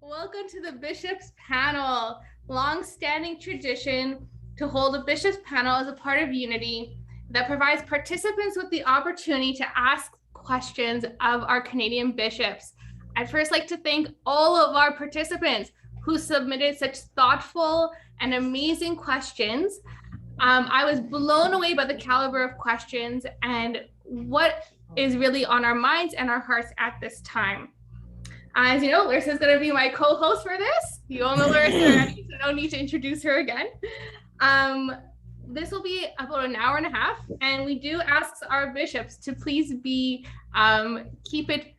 Welcome to the Bishops Panel. Long-standing tradition to hold a Bishops Panel as a part of Unity that provides participants with the opportunity to ask questions of our Canadian bishops. I'd first like to thank all of our participants who submitted such thoughtful and amazing questions. I was blown away by the caliber of questions and what is really on our minds and our hearts at this time. As you know, Larissa is going to be my co-host for this. You all know Larissa already, so no need to introduce her again. This will be about an hour and a half, and we do ask our bishops to please keep it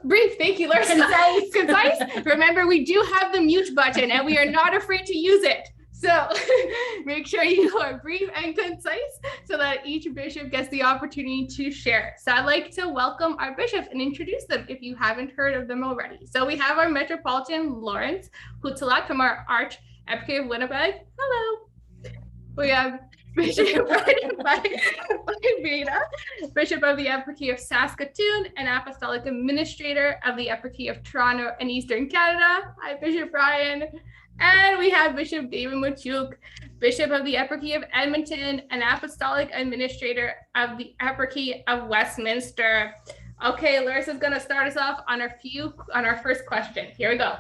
brief. Thank you, Larissa. Concise. Remember, we do have the mute button, and we are not afraid to use it. So make sure you are brief and concise so that each bishop gets the opportunity to share. So I'd like to welcome our bishops and introduce them if you haven't heard of them already. So we have our Metropolitan Lawrence Hutelak from our Archieparchy of Winnipeg. Hello. We have Bishop Brian Veda, Bishop of the Eparchy of Saskatoon and Apostolic Administrator of the Eparchy of Toronto and Eastern Canada. Hi, Bishop Brian. And we have Bishop David Machuk, Bishop of the Eparchy of Edmonton and Apostolic Administrator of the Eparchy of Westminster. Okay, Larissa's going to start us off on our first question. Here we go.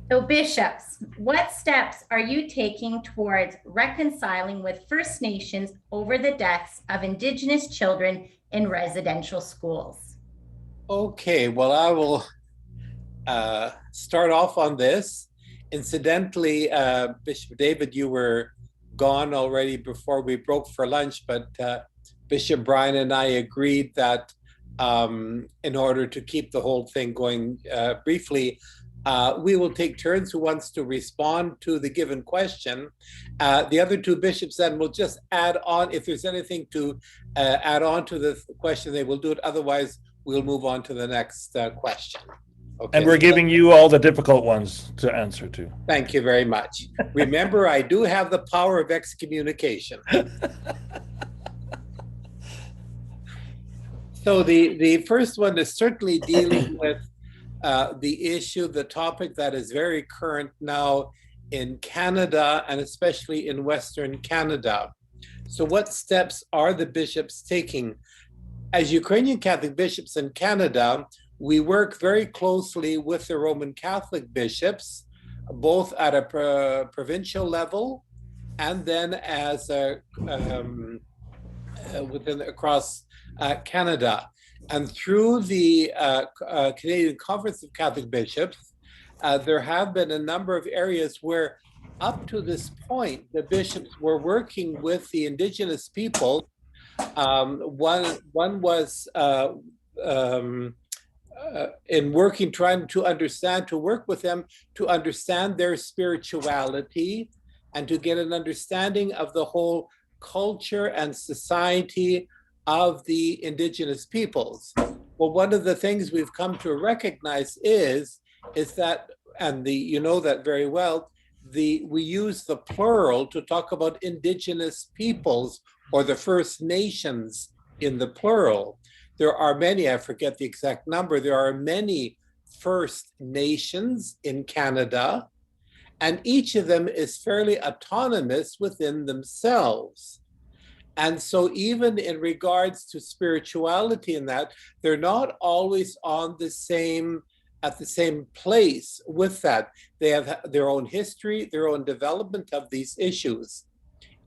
So bishops, what steps are you taking towards reconciling with First Nations over the deaths of Indigenous children in residential schools? Okay, well, I will start off on this. Incidentally, Bishop David, you were gone already before we broke for lunch, but Bishop Brian and I agreed that in order to keep the whole thing going briefly, we will take turns who wants to respond to the given question. The other two bishops then will just add on, if there's anything to add on to the question, they will do it. Otherwise, we'll move on to the next question. Okay. And we're giving you all the difficult ones to answer to. Thank you very much. Remember, I do have the power of excommunication. So the first one is certainly dealing with the issue, the topic that is very current now in Canada and especially in Western Canada. So what steps are the bishops taking? As Ukrainian Catholic bishops in Canada, we work very closely with the Roman Catholic bishops, both at a provincial level and then as across Canada. And through the Canadian Conference of Catholic Bishops, there have been a number of areas where up to this point, the bishops were working with the Indigenous people. One was in working, trying to work with them to understand their spirituality and to get an understanding of the whole culture and society of the Indigenous peoples. Well, one of the things we've come to recognize is that, and you know that very well, we use the plural to talk about Indigenous peoples or the First Nations in the plural. There are many, I forget the exact number, there are many First Nations in Canada, and each of them is fairly autonomous within themselves. And so even in regards to spirituality and that, they're not always at the same place with that. They have their own history, their own development of these issues.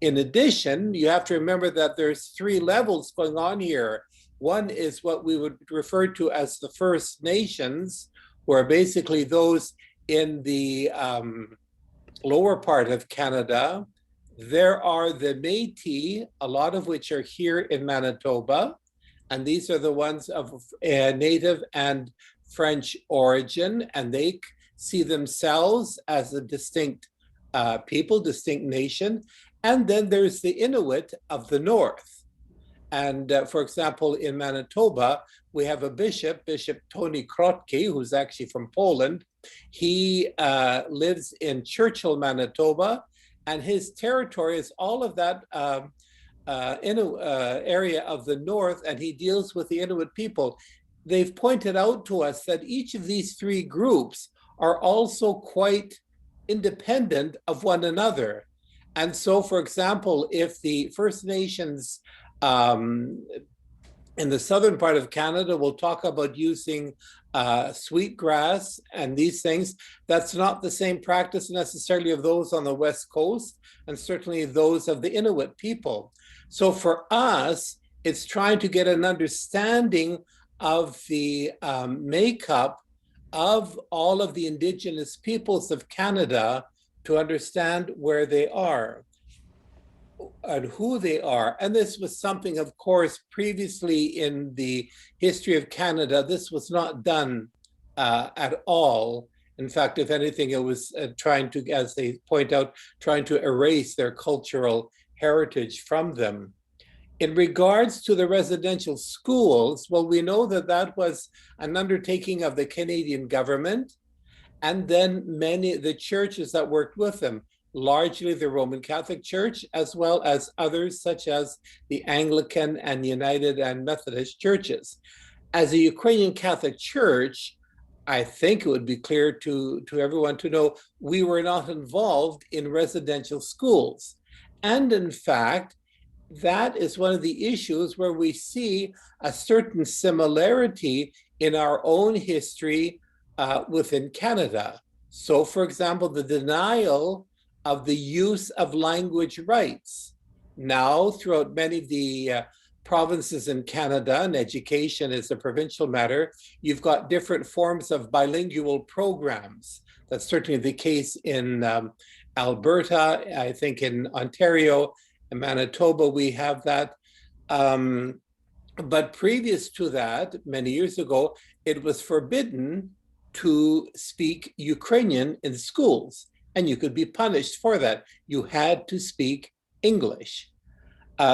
In addition, you have to remember that there's three levels going on here. One is what we would refer to as the First Nations, who are basically those in the lower part of Canada. There are the Métis, a lot of which are here in Manitoba, and these are the ones of Native and French origin, and they see themselves as a distinct people, distinct nation. And then there's the Inuit of the North. And for example, in Manitoba, we have a bishop, Bishop Tony Krotki, who's actually from Poland. He lives in Churchill, Manitoba, and his territory is all of that area of the North, and he deals with the Inuit people. they've pointed out to us that each of these three groups are also quite independent of one another. And so, for example, if the First Nations in the southern part of Canada will talk about using sweetgrass and these things, that's not the same practice necessarily of those on the West Coast, and certainly those of the Inuit people. So for us, it's trying to get an understanding of the makeup of all of the Indigenous peoples of Canada to understand where they are and who they are. And this was something, of course, previously in the history of Canada, this was not done at all. In fact, if anything, it was trying to, as they point out, trying to erase their cultural heritage from them. In regards to the residential schools, well, we know that that was an undertaking of the Canadian government, and then the churches that worked with them, largely the Roman Catholic Church, as well as others such as the Anglican and United and Methodist churches. As a Ukrainian Catholic Church, I think it would be clear to everyone to know we were not involved in residential schools. And in fact, that is one of the issues where we see a certain similarity in our own history within Canada. So, for example, the denial of the use of language rights. Now, throughout many of the provinces in Canada, and education is a provincial matter, you've got different forms of bilingual programs. That's certainly the case in Alberta. I think in Ontario, in Manitoba, we have that. But previous to that, many years ago, it was forbidden to speak Ukrainian in schools, and you could be punished for that. You had to speak English.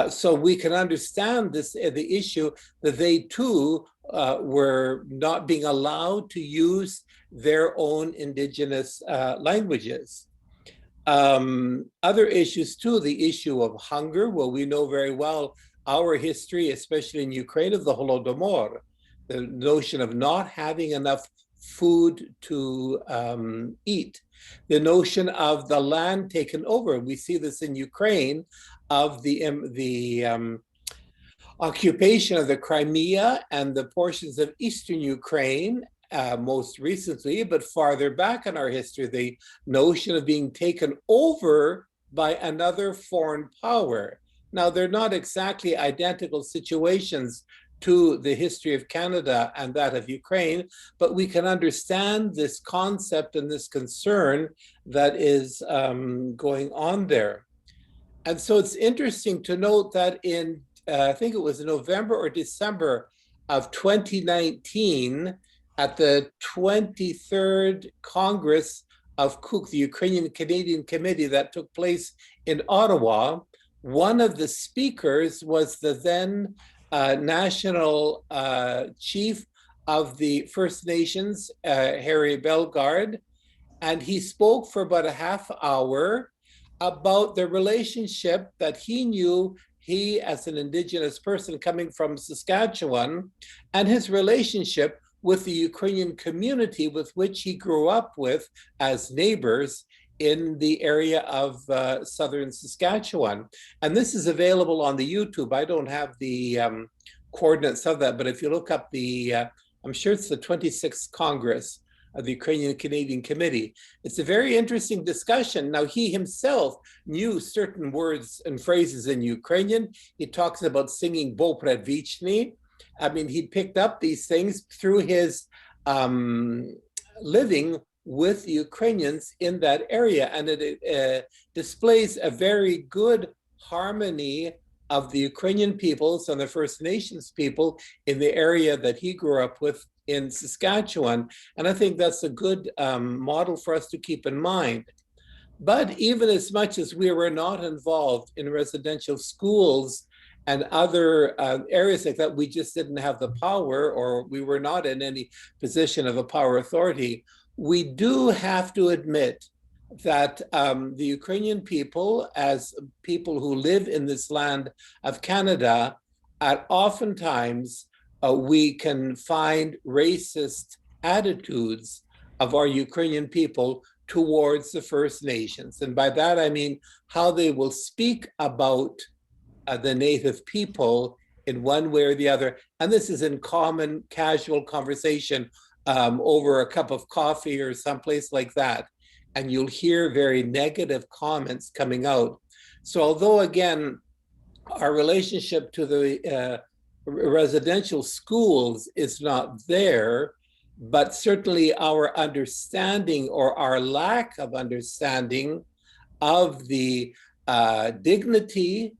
So we can understand this, the issue that they too were not being allowed to use their own Indigenous languages. Other issues too, the issue of hunger. Well, we know very well our history, especially in Ukraine, of the Holodomor, the notion of not having enough food to eat, the notion of the land taken over. We see this in Ukraine, of the occupation of the Crimea and the portions of eastern Ukraine, most recently, but farther back in our history, the notion of being taken over by another foreign power. Now, they're not exactly identical situations to the history of Canada and that of Ukraine, but we can understand this concept and this concern that is going on there. And so it's interesting to note that in, I think it was November or December of 2019, at the 23rd Congress of CUC, the Ukrainian Canadian Committee that took place in Ottawa, one of the speakers was the then national chief of the First Nations, Harry Bellegarde, and he spoke for about a half hour about the relationship that he knew, he as an Indigenous person coming from Saskatchewan, and his relationship with the Ukrainian community with which he grew up with as neighbors in the area of southern Saskatchewan. And this is available on the YouTube. I don't have the coordinates of that, but if you look up the, I'm sure it's the 26th Congress of the Ukrainian Canadian Committee. It's a very interesting discussion. Now, he himself knew certain words and phrases in Ukrainian. He talks about singing Bo Predvichny. I mean, he picked up these things through his living with Ukrainians in that area. And it displays a very good harmony of the Ukrainian peoples and the First Nations people in the area that he grew up with in Saskatchewan. And I think that's a good model for us to keep in mind. But even as much as we were not involved in residential schools and other areas like that, we just didn't have the power, or we were not in any position of a power authority. We do have to admit that the Ukrainian people, as people who live in this land of Canada, oftentimes we can find racist attitudes of our Ukrainian people towards the First Nations. And by that, I mean how they will speak about the Native people in one way or the other. And this is in common, casual conversation over a cup of coffee or someplace like that. And you'll hear very negative comments coming out. So although, again, our relationship to the residential schools is not there, but certainly our understanding or our lack of understanding of the dignity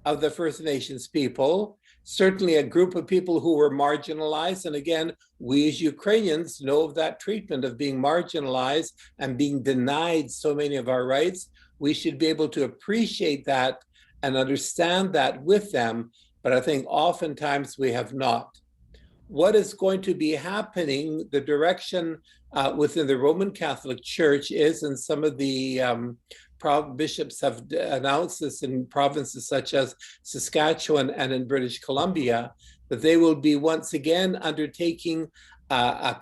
of the First Nations people, certainly a group of people who were marginalized. And again, we as Ukrainians know of that treatment of being marginalized and being denied so many of our rights. We should be able to appreciate that and understand that with them. But I think oftentimes we have not. What is going to be happening, the direction within the Roman Catholic Church is, and some of the bishops have announced this in provinces such as Saskatchewan and in British Columbia, that they will be once again undertaking a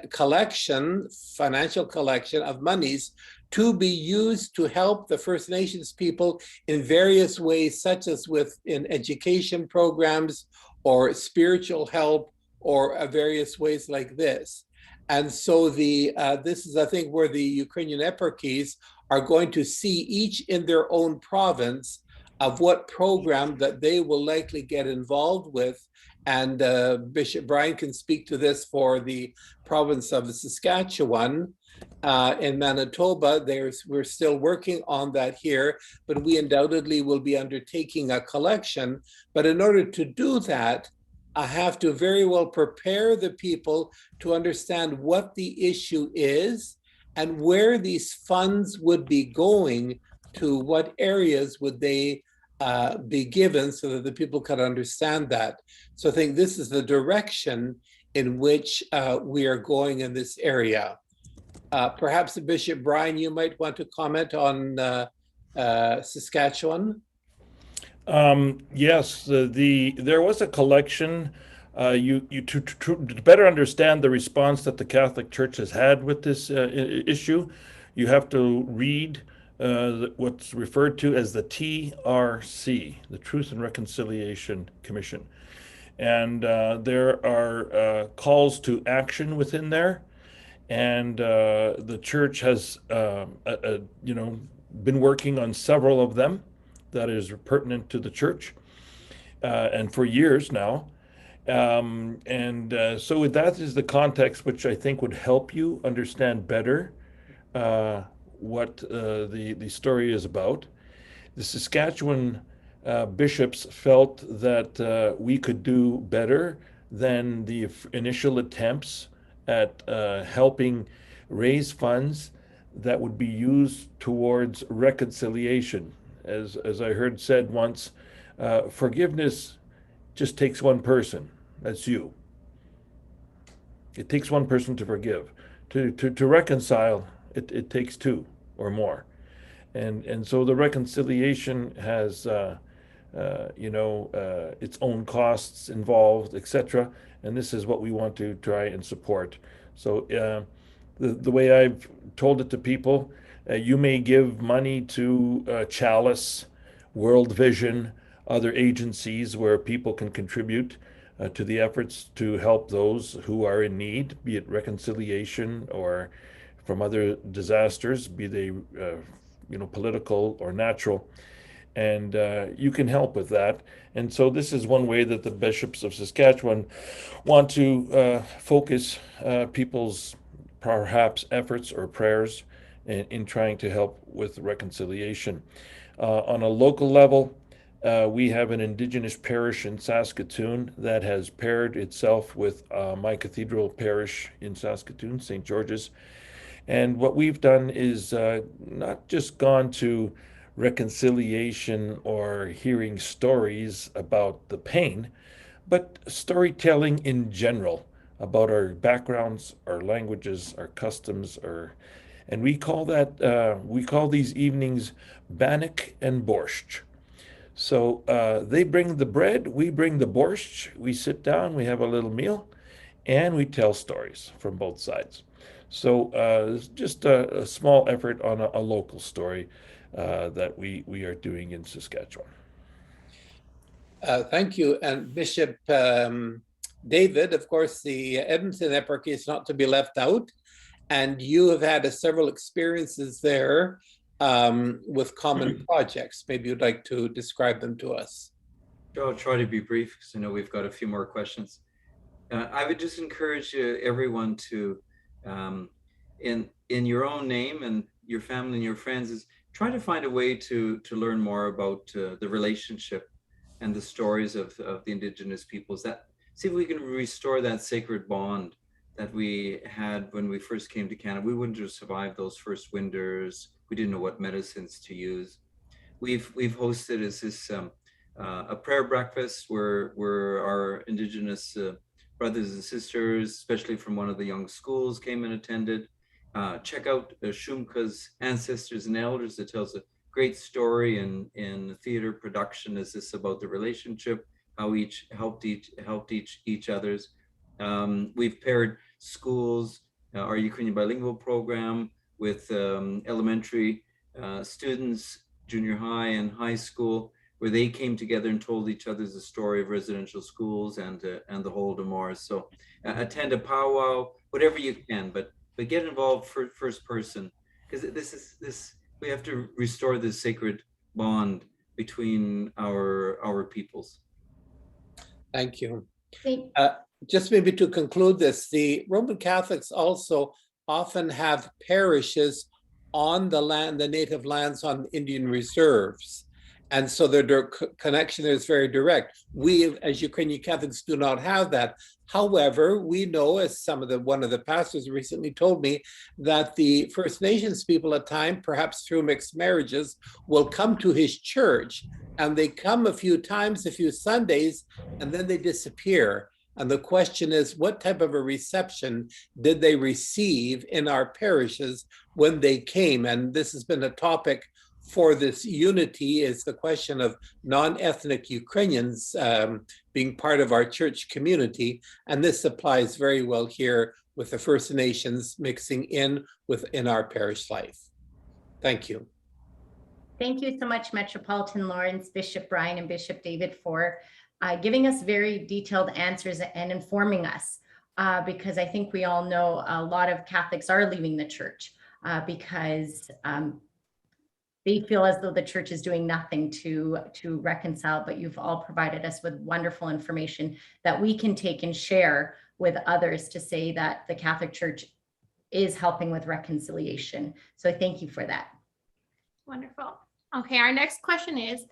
collection, financial collection of monies to be used to help the First Nations people in various ways, such as in education programs or spiritual help or various ways like this. And so this is, I think, where the Ukrainian eparchies are going to see each in their own province of what program that they will likely get involved with. And Bishop Brian can speak to this for the province of Saskatchewan. In Manitoba, we're still working on that here, but we undoubtedly will be undertaking a collection. But in order to do that, I have to very well prepare the people to understand what the issue is and where these funds would be going to, what areas would they be given, so that the people can understand that. So I think this is the direction in which we are going in this area. Perhaps Bishop Brian, you might want to comment on Saskatchewan. Yes, there was a collection. To better understand the response that the Catholic Church has had with this issue, you have to read what's referred to as the TRC, the Truth and Reconciliation Commission, and there are calls to action within there, and the Church has been working on several of them that is pertinent to the Church, and for years now. So that is the context which I think would help you understand better what the story is about. The Saskatchewan bishops felt that we could do better than the initial attempts at helping raise funds that would be used towards reconciliation. As I heard said once, forgiveness just takes one person. That's you. It takes one person to forgive. To reconcile, it takes two or more. And so the reconciliation has its own costs involved, etc. And this is what we want to try and support. So the way I've told it to people, you may give money to Chalice, World Vision, other agencies where people can contribute to the efforts to help those who are in need, be it reconciliation or from other disasters, be they political or natural. And you can help with that. And so this is one way that the bishops of Saskatchewan want to focus people's perhaps efforts or prayers in trying to help with reconciliation. On a local level, we have an Indigenous parish in Saskatoon that has paired itself with my cathedral parish in Saskatoon, St. George's. And what we've done is not just gone to reconciliation or hearing stories about the pain, but storytelling in general about our backgrounds, our languages, our customs, and we call these evenings bannock and borscht. So they bring the bread, we bring the borscht, we sit down, we have a little meal, and we tell stories from both sides. So it's just a small effort on a local story that we are doing in Saskatchewan. Thank you. And Bishop David, of course, the Edmonton Eparchy is not to be left out. And you have had several experiences there with common projects. Maybe you'd like to describe them to us. I'll try to be brief because I know we've got a few more questions. I would just encourage everyone to, in your own name and your family and your friends, is try to find a way to learn more about the relationship and the stories of the Indigenous peoples. That see if we can restore that sacred bond that we had when we first came to Canada. We wouldn't have survived those first winters. We didn't know what medicines to use. We've hosted a prayer breakfast where our Indigenous brothers and sisters, especially from one of the young schools, came and attended. Check out Shumka's Ancestors and Elders. That tells a great story in theater production. Is this about the relationship, how each helped each other's. We've paired schools, our Ukrainian bilingual program, with elementary students, junior high and high school, where they came together and told each other the story of residential schools and the Holodomor. So attend a powwow, whatever you can, but get involved for first person, because this we have to restore this sacred bond between our peoples. Thank you. Just maybe to conclude this, the Roman Catholics also often have parishes on the land, the native lands on Indian reserves. And so their connection is very direct. We, as Ukrainian Catholics, do not have that. However, we know, as one of the pastors recently told me, that the First Nations people at times, perhaps through mixed marriages, will come to his church, and they come a few times, a few Sundays, and then they disappear. And the question is, what type of a reception did they receive in our parishes when they came? And this has been a topic for this unity, is the question of non-ethnic Ukrainians being part of our church community. And this applies very well here with the First Nations mixing in within our parish life. Thank you. Thank you so much, Metropolitan Lawrence, Bishop Brian and Bishop David, for giving us very detailed answers and informing us, because I think we all know a lot of Catholics are leaving the church because they feel as though the church is doing nothing to reconcile, but you've all provided us with wonderful information that we can take and share with others to say that the Catholic Church is helping with reconciliation. So thank you for that. Wonderful. Okay, our next question is,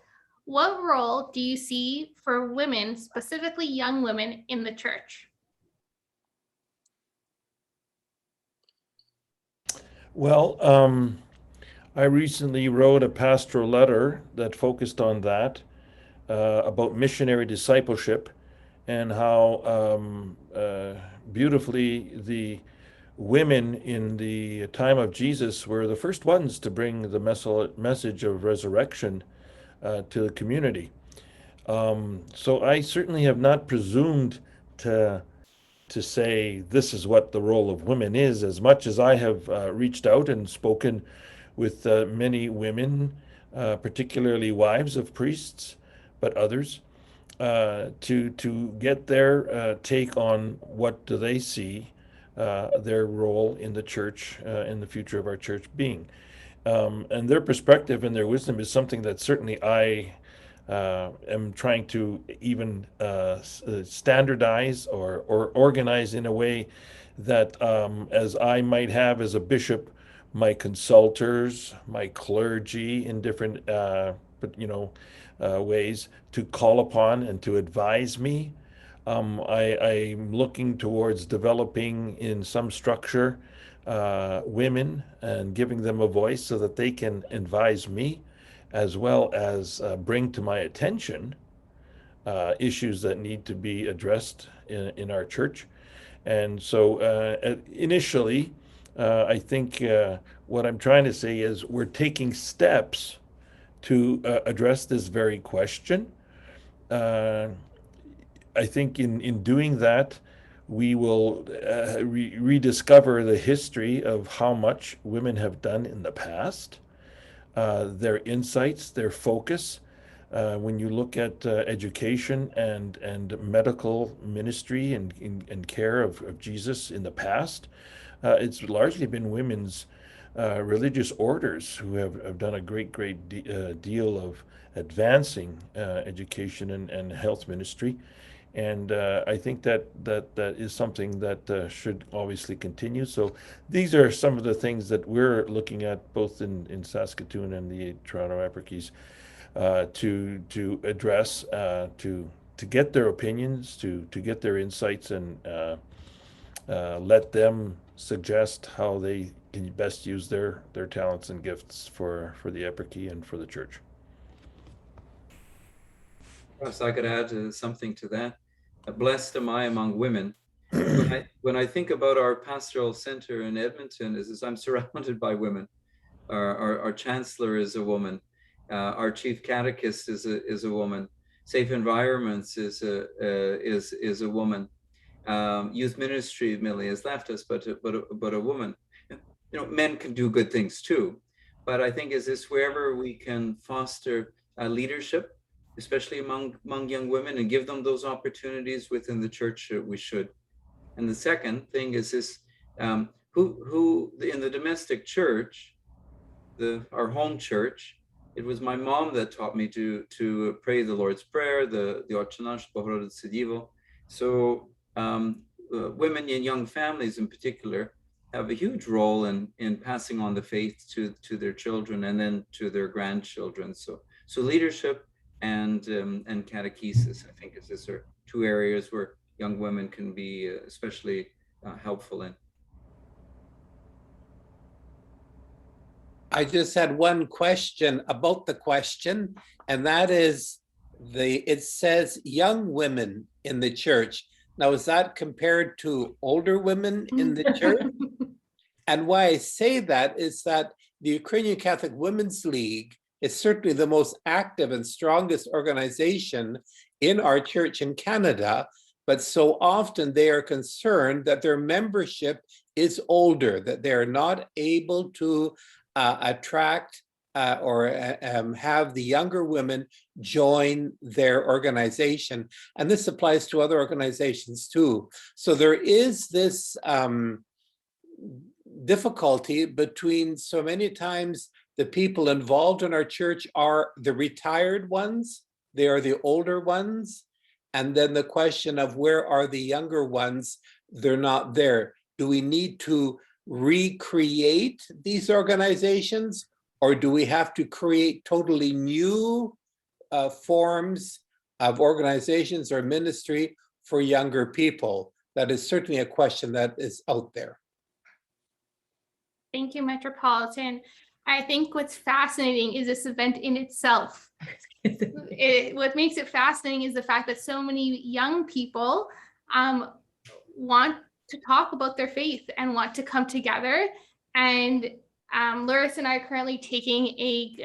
what role do you see for women, specifically young women, in the church? Well, I recently wrote a pastoral letter that focused on that, about missionary discipleship, and how beautifully the women in the time of Jesus were the first ones to bring the message of resurrection to the community. So I certainly have not presumed to say this is what the role of women is, as much as I have reached out and spoken with many women, particularly wives of priests, but others, to get their take on what do they see their role in the church, in the future of our church being. And their perspective and their wisdom is something that certainly I am trying to even standardize or organize in a way that, as I might have as a bishop, my consultors, my clergy in different ways to call upon and to advise me. I'm looking towards developing in some structure women and giving them a voice so that they can advise me, as well as bring to my attention issues that need to be addressed in our church. And so initially, I think what I'm trying to say is we're taking steps to address this very question. I think in doing that, we will rediscover the history of how much women have done in the past, their insights, their focus. When you look at education and medical ministry and care of Jesus in the past, it's largely been women's religious orders who have done a great deal of advancing education and health ministry. And I think that is something that should obviously continue. So these are some of the things that we're looking at both in Saskatoon and the Toronto Eparchies to address, to get their opinions, to get their insights, and let them suggest how they can best use their talents and gifts for the eparchy and for the church. Perhaps I could add something to that. Blessed am I among women. When I think about our pastoral center in Edmonton, is I'm surrounded by women. Our chancellor is a woman. Our chief catechist is a woman. Safe Environments is a woman. Youth ministry, Millie, has left us, but a woman. You know, men can do good things too, but I think is this wherever we can foster leadership, especially among young women, and give them those opportunities within the church, we should. And the second thing is this: who in the domestic church, our home church. It was my mom that taught me to pray the Lord's Prayer, the Otče náš, Bogorodice Divo. So women and young families in particular have a huge role in passing on the faith to their children and then to their grandchildren. So leadership and catechesis, I think, these are two areas where young women can be especially helpful in. I just had one question about the question, and that is it says young women in the church. Now, is that compared to older women in the church? And why I say that is that the Ukrainian Catholic Women's League is certainly the most active and strongest organization in our church in Canada, but so often they are concerned that their membership is older, that they're not able to attract or have the younger women join their organization. And this applies to other organizations too. So there is this difficulty between, so many times the people involved in our church are the retired ones, they are the older ones, and then the question of where are the younger ones, they're not there. Do we need to recreate these organizations, or do we have to create totally new forms of organizations or ministry for younger people? That is certainly a question that is out there. Thank you, Metropolitan. I think what's fascinating is this event in itself. What makes it fascinating is the fact that so many young people want to talk about their faith and want to come together. And Lourdes and I are currently taking a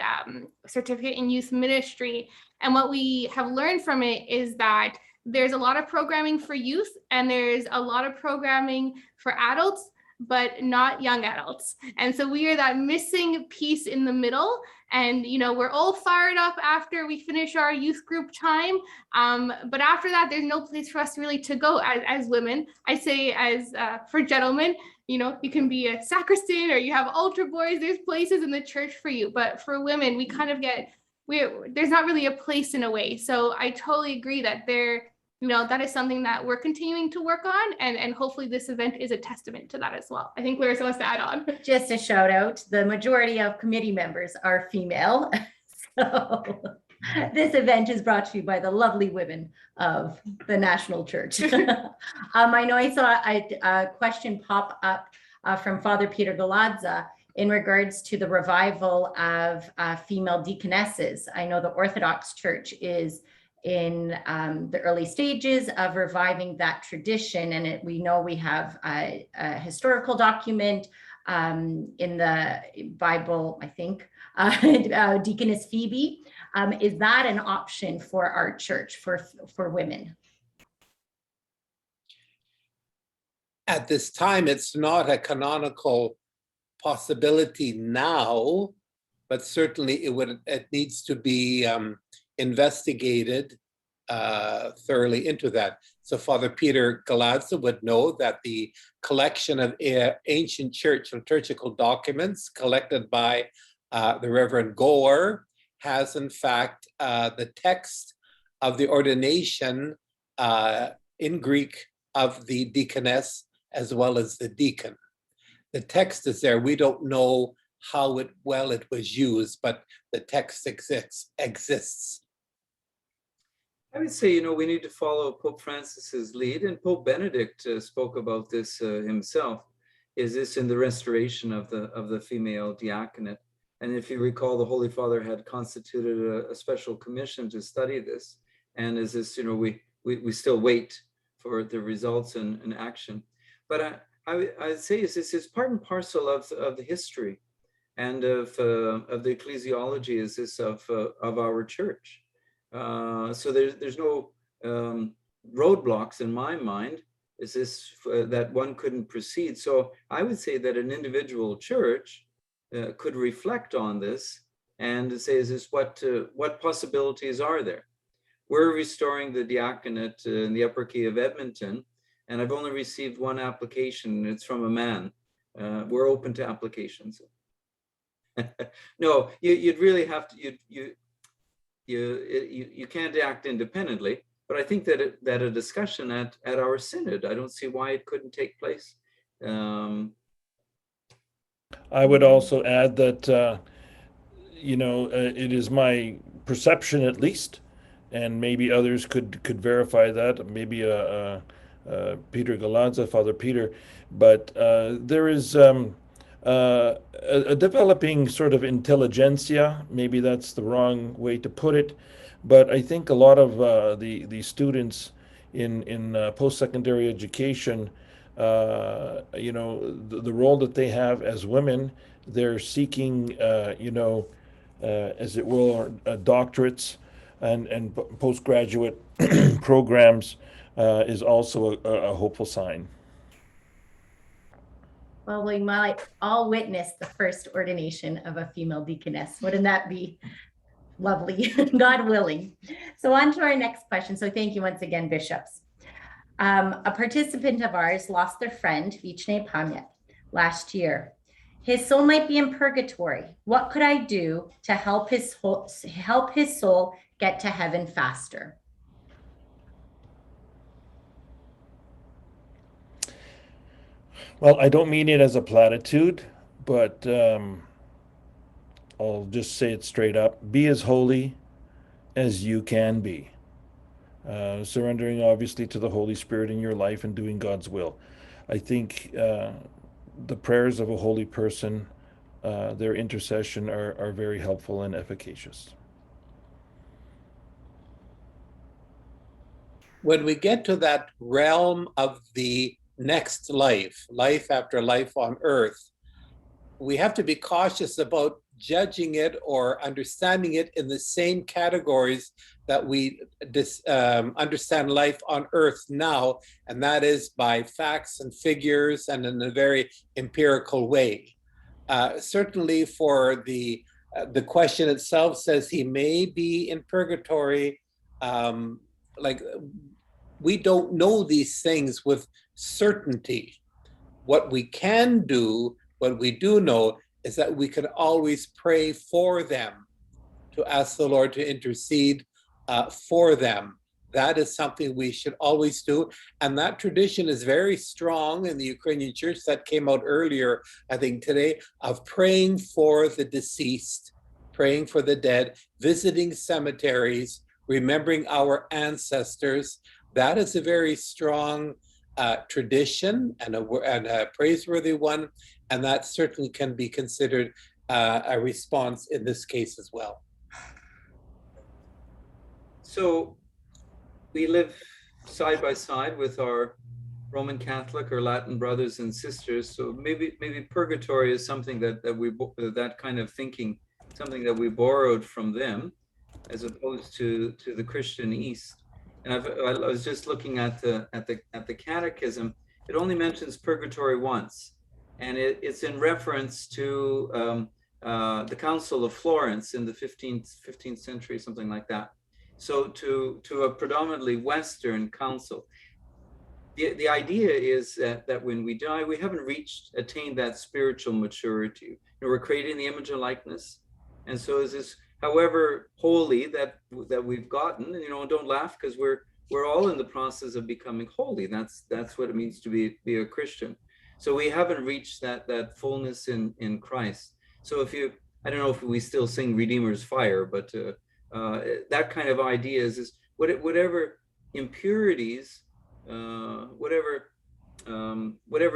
certificate in youth ministry. And what we have learned from it is that there's a lot of programming for youth and there's a lot of programming for adults, but not young adults. And so we are that missing piece in the middle. And, you know, we're all fired up after we finish our youth group time. But after that, there's no place for us really to go as women. I say as for gentlemen, you know, you can be a sacristan or you have altar boys. There's places in the church for you. But for women, we kind of there's not really a place in a way. So I totally agree that that is something that we're continuing to work on, and hopefully this event is a testament to that as well. I think Larissa wants to add on. Just a shout out, the majority of committee members are female. So this event is brought to you by the lovely women of the National Church. I know I saw a question pop up from Father Peter Galadza in regards to the revival of female deaconesses. I know the Orthodox Church is in the early stages of reviving that tradition. And we know we have a historical document in the Bible, I think, Deaconess Phoebe. Is that an option for our church for women? At this time, it's not a canonical possibility now, but certainly it needs to be investigated thoroughly into that. So Father Peter Galadza would know that the collection of ancient church liturgical documents collected by the Reverend Gore has in fact the text of the ordination in Greek of the deaconess as well as the deacon. The text is there. We don't know how well it was used, but the text exists. I would say, we need to follow Pope Francis's lead, and Pope Benedict spoke about this himself. Is this in the restoration of the female diaconate? And if you recall, the Holy Father had constituted a special commission to study this. And is this, we still wait for the results and action. But I'd say this is part and parcel of the history and of the ecclesiology is this of our church. So there's no roadblocks in my mind. Is this that one couldn't proceed? So I would say that an individual church could reflect on this and say, is this what possibilities are there? We're restoring the diaconate in the Upper Key of Edmonton, and I've only received one application. It's from a man. We're open to applications. No, you'd really have to. You can't act independently. But I think that a discussion at our synod, I don't see why it couldn't take place. I would also add that it is my perception, at least, and maybe others could verify that. Maybe Peter Galadza, Father Peter, but there is a developing sort of intelligentsia. Maybe that's the wrong way to put it, but I think a lot of the students in post-secondary education, the role that they have as women, they're seeking, as it will, doctorates and postgraduate programs is also a hopeful sign. Well, we might all witness the first ordination of a female deaconess. Wouldn't that be lovely? God willing. So on to our next question. So thank you once again, bishops. A participant of ours lost their friend, Vichne Pamyat, last year. His soul might be in purgatory. What could I do to help his soul get to heaven faster? Well, I don't mean it as a platitude, but I'll just say it straight up. Be as holy as you can be. Surrendering, obviously, to the Holy Spirit in your life and doing God's will. I think the prayers of a holy person, their intercession are very helpful and efficacious. When we get to that realm of the next life after life on earth, we have to be cautious about judging it or understanding it in the same categories that we understand life on earth now, and that is by facts and figures and in a very empirical way. Certainly for the question itself says he may be in purgatory. We don't know these things with certainty. What we can do, what we do know, is that we can always pray for them, to ask the Lord to intercede for them. That is something we should always do. And that tradition is very strong in the Ukrainian church that came out earlier, I think today, of praying for the deceased, praying for the dead, visiting cemeteries, remembering our ancestors. That is a very strong tradition and a praiseworthy one, and that certainly can be considered a response in this case as well. So we live side by side with our Roman Catholic or Latin brothers and sisters. So maybe purgatory is something that kind of thinking, something that we borrowed from them, as opposed to the Christian East. And I was just looking at the Catechism. It only mentions purgatory once, and it's in reference to the Council of Florence in the 15th century, something like that. So to a predominantly Western council. The idea is that when we die, we haven't attained that spiritual maturity. You know, we're created in the image and likeness, and so is this, however holy that we've gotten. You know, don't laugh, because we're all in the process of becoming holy. That's what it means to be a Christian. So we haven't reached that fullness in Christ. So I don't know if we still sing Redeemer's Fire, but that kind of idea is whatever impurities, whatever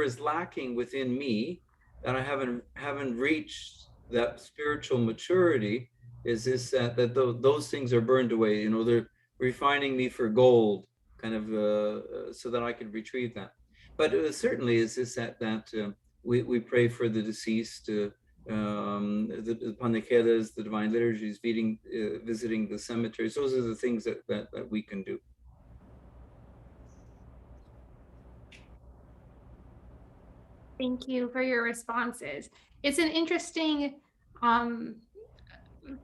is lacking within me, that I haven't reached that spiritual maturity, is this that those things are burned away. You know, they're refining me for gold, kind of, so that I can retrieve that. But certainly is this that we pray for the deceased, the paniquedas, the divine liturgies, visiting the cemeteries. Those are the things that we can do. Thank you for your responses. It's an interesting,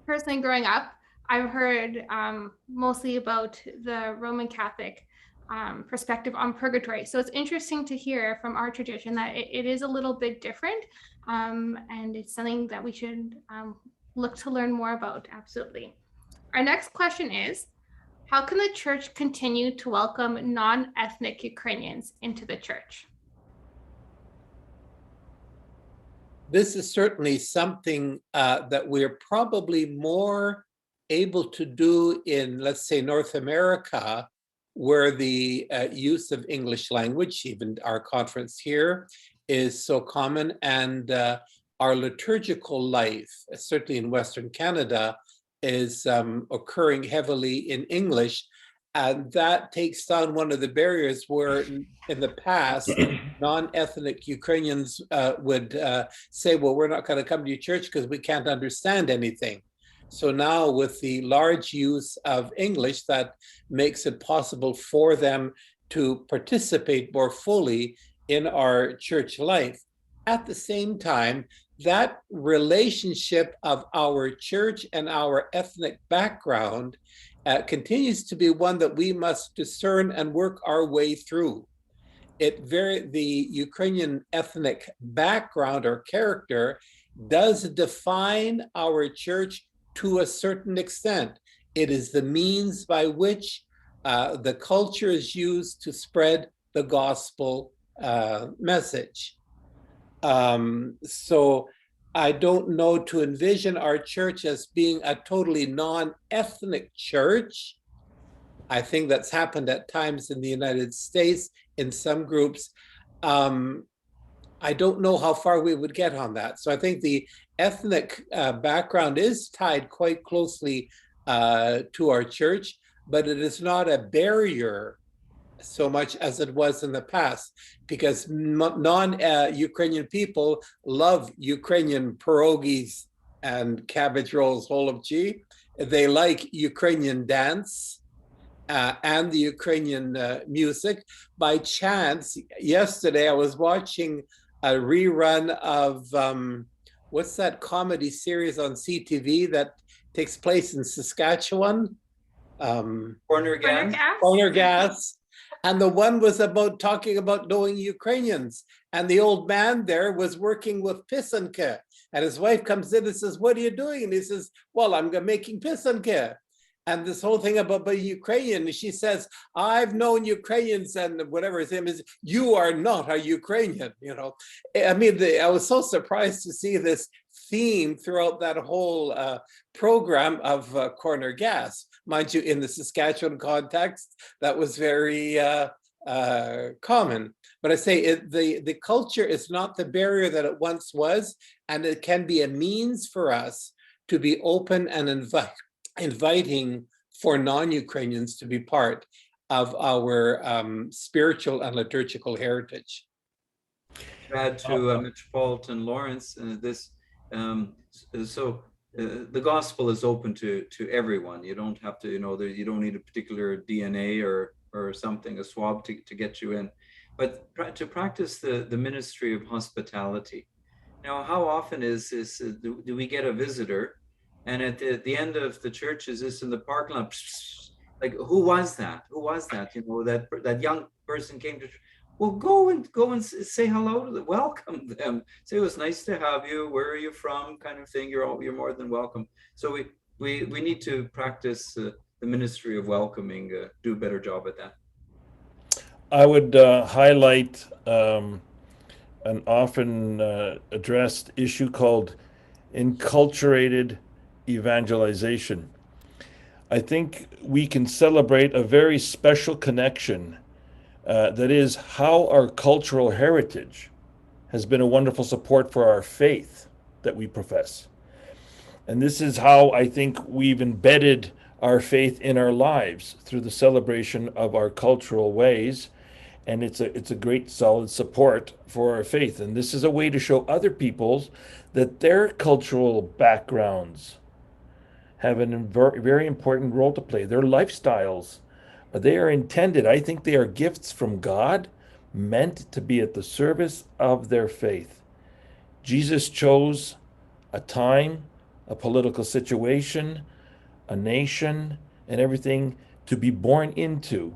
personally growing up, I've heard mostly about the Roman Catholic perspective on purgatory. So it's interesting to hear from our tradition that it is a little bit different, and it's something that we should look to learn more about. Absolutely. Our next question is, how can the church continue to welcome non-ethnic Ukrainians into the church? This is certainly something that we're probably more able to do in, let's say, North America, where the use of English language, even our conference here, is so common, and our liturgical life, certainly in Western Canada, is occurring heavily in English. And that takes down one of the barriers where in the past, non-ethnic Ukrainians would say, well, we're not going to come to your church because we can't understand anything. So now with the large use of English, that makes it possible for them to participate more fully in our church life. At the same time, that relationship of our church and our ethnic background continues to be one that we must discern and work our way through. The Ukrainian ethnic background or character does define our church to a certain extent. It is the means by which the culture is used to spread the gospel message. So I don't know to envision our church as being a totally non-ethnic church. I think that's happened at times in the United States in some groups. I don't know how far we would get on that. So I think the ethnic background is tied quite closely to our church, but it is not a barrier so much as it was in the past, because non-Ukrainian people love Ukrainian pierogies and cabbage rolls, holubchi. They like Ukrainian dance and the Ukrainian music. By chance, yesterday I was watching a rerun of what's that comedy series on CTV that takes place in Saskatchewan? Corner Gas. Corner Gas. And the one was talking about knowing Ukrainians. And the old man there was working with pisanka. And his wife comes in and says, what are you doing? And he says, well, I'm making pisanka. And this whole thing about Ukrainian, she says, I've known Ukrainians, and whatever his name is, you are not a Ukrainian, you know. I mean, I was so surprised to see this theme throughout that whole program of Corner Gas. Mind you, in the Saskatchewan context, that was very common. But I say the culture is not the barrier that it once was, and it can be a means for us to be open and inviting for non-Ukrainians to be part. of our spiritual and liturgical heritage. To add to Metropolitan Lawrence, the gospel is open to everyone. You don't have to, you don't need a particular DNA or something, a swab to get you in. But to practice the ministry of hospitality. Now, how often do we get a visitor, and at the end of the church, is this in the parking lot? Like, who was that? Who was that? That young person came to. Well, go and say hello to them, welcome them. Say it was nice to have you. Where are you from? Kind of thing. You're more than welcome. So we need to practice the ministry of welcoming. Do a better job at that. I would highlight an often addressed issue called enculturated evangelization. I think we can celebrate a very special connection that is how our cultural heritage has been a wonderful support for our faith that we profess. And this is how I think we've embedded our faith in our lives through the celebration of our cultural ways. And it's a great solid support for our faith. And this is a way to show other peoples that their cultural backgrounds have a very important role to play. Their lifestyles, they are intended, I think they are gifts from God, meant to be at the service of their faith. Jesus chose a time, a political situation, a nation, and everything to be born into.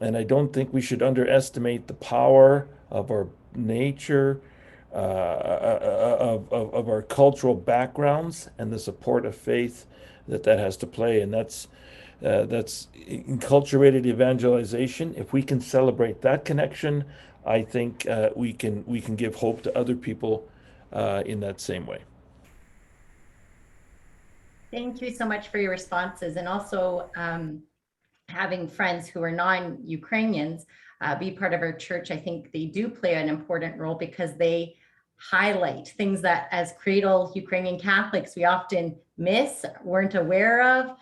And I don't think we should underestimate the power of our nature, of our cultural backgrounds, and the support of faith that has to play. And that's enculturated evangelization. If we can celebrate that connection, I think we can give hope to other people in that same way. Thank you so much for your responses, and also having friends who are non-Ukrainians be part of our church. I think they do play an important role because they highlight things that as cradle Ukrainian Catholics we often miss, weren't aware of,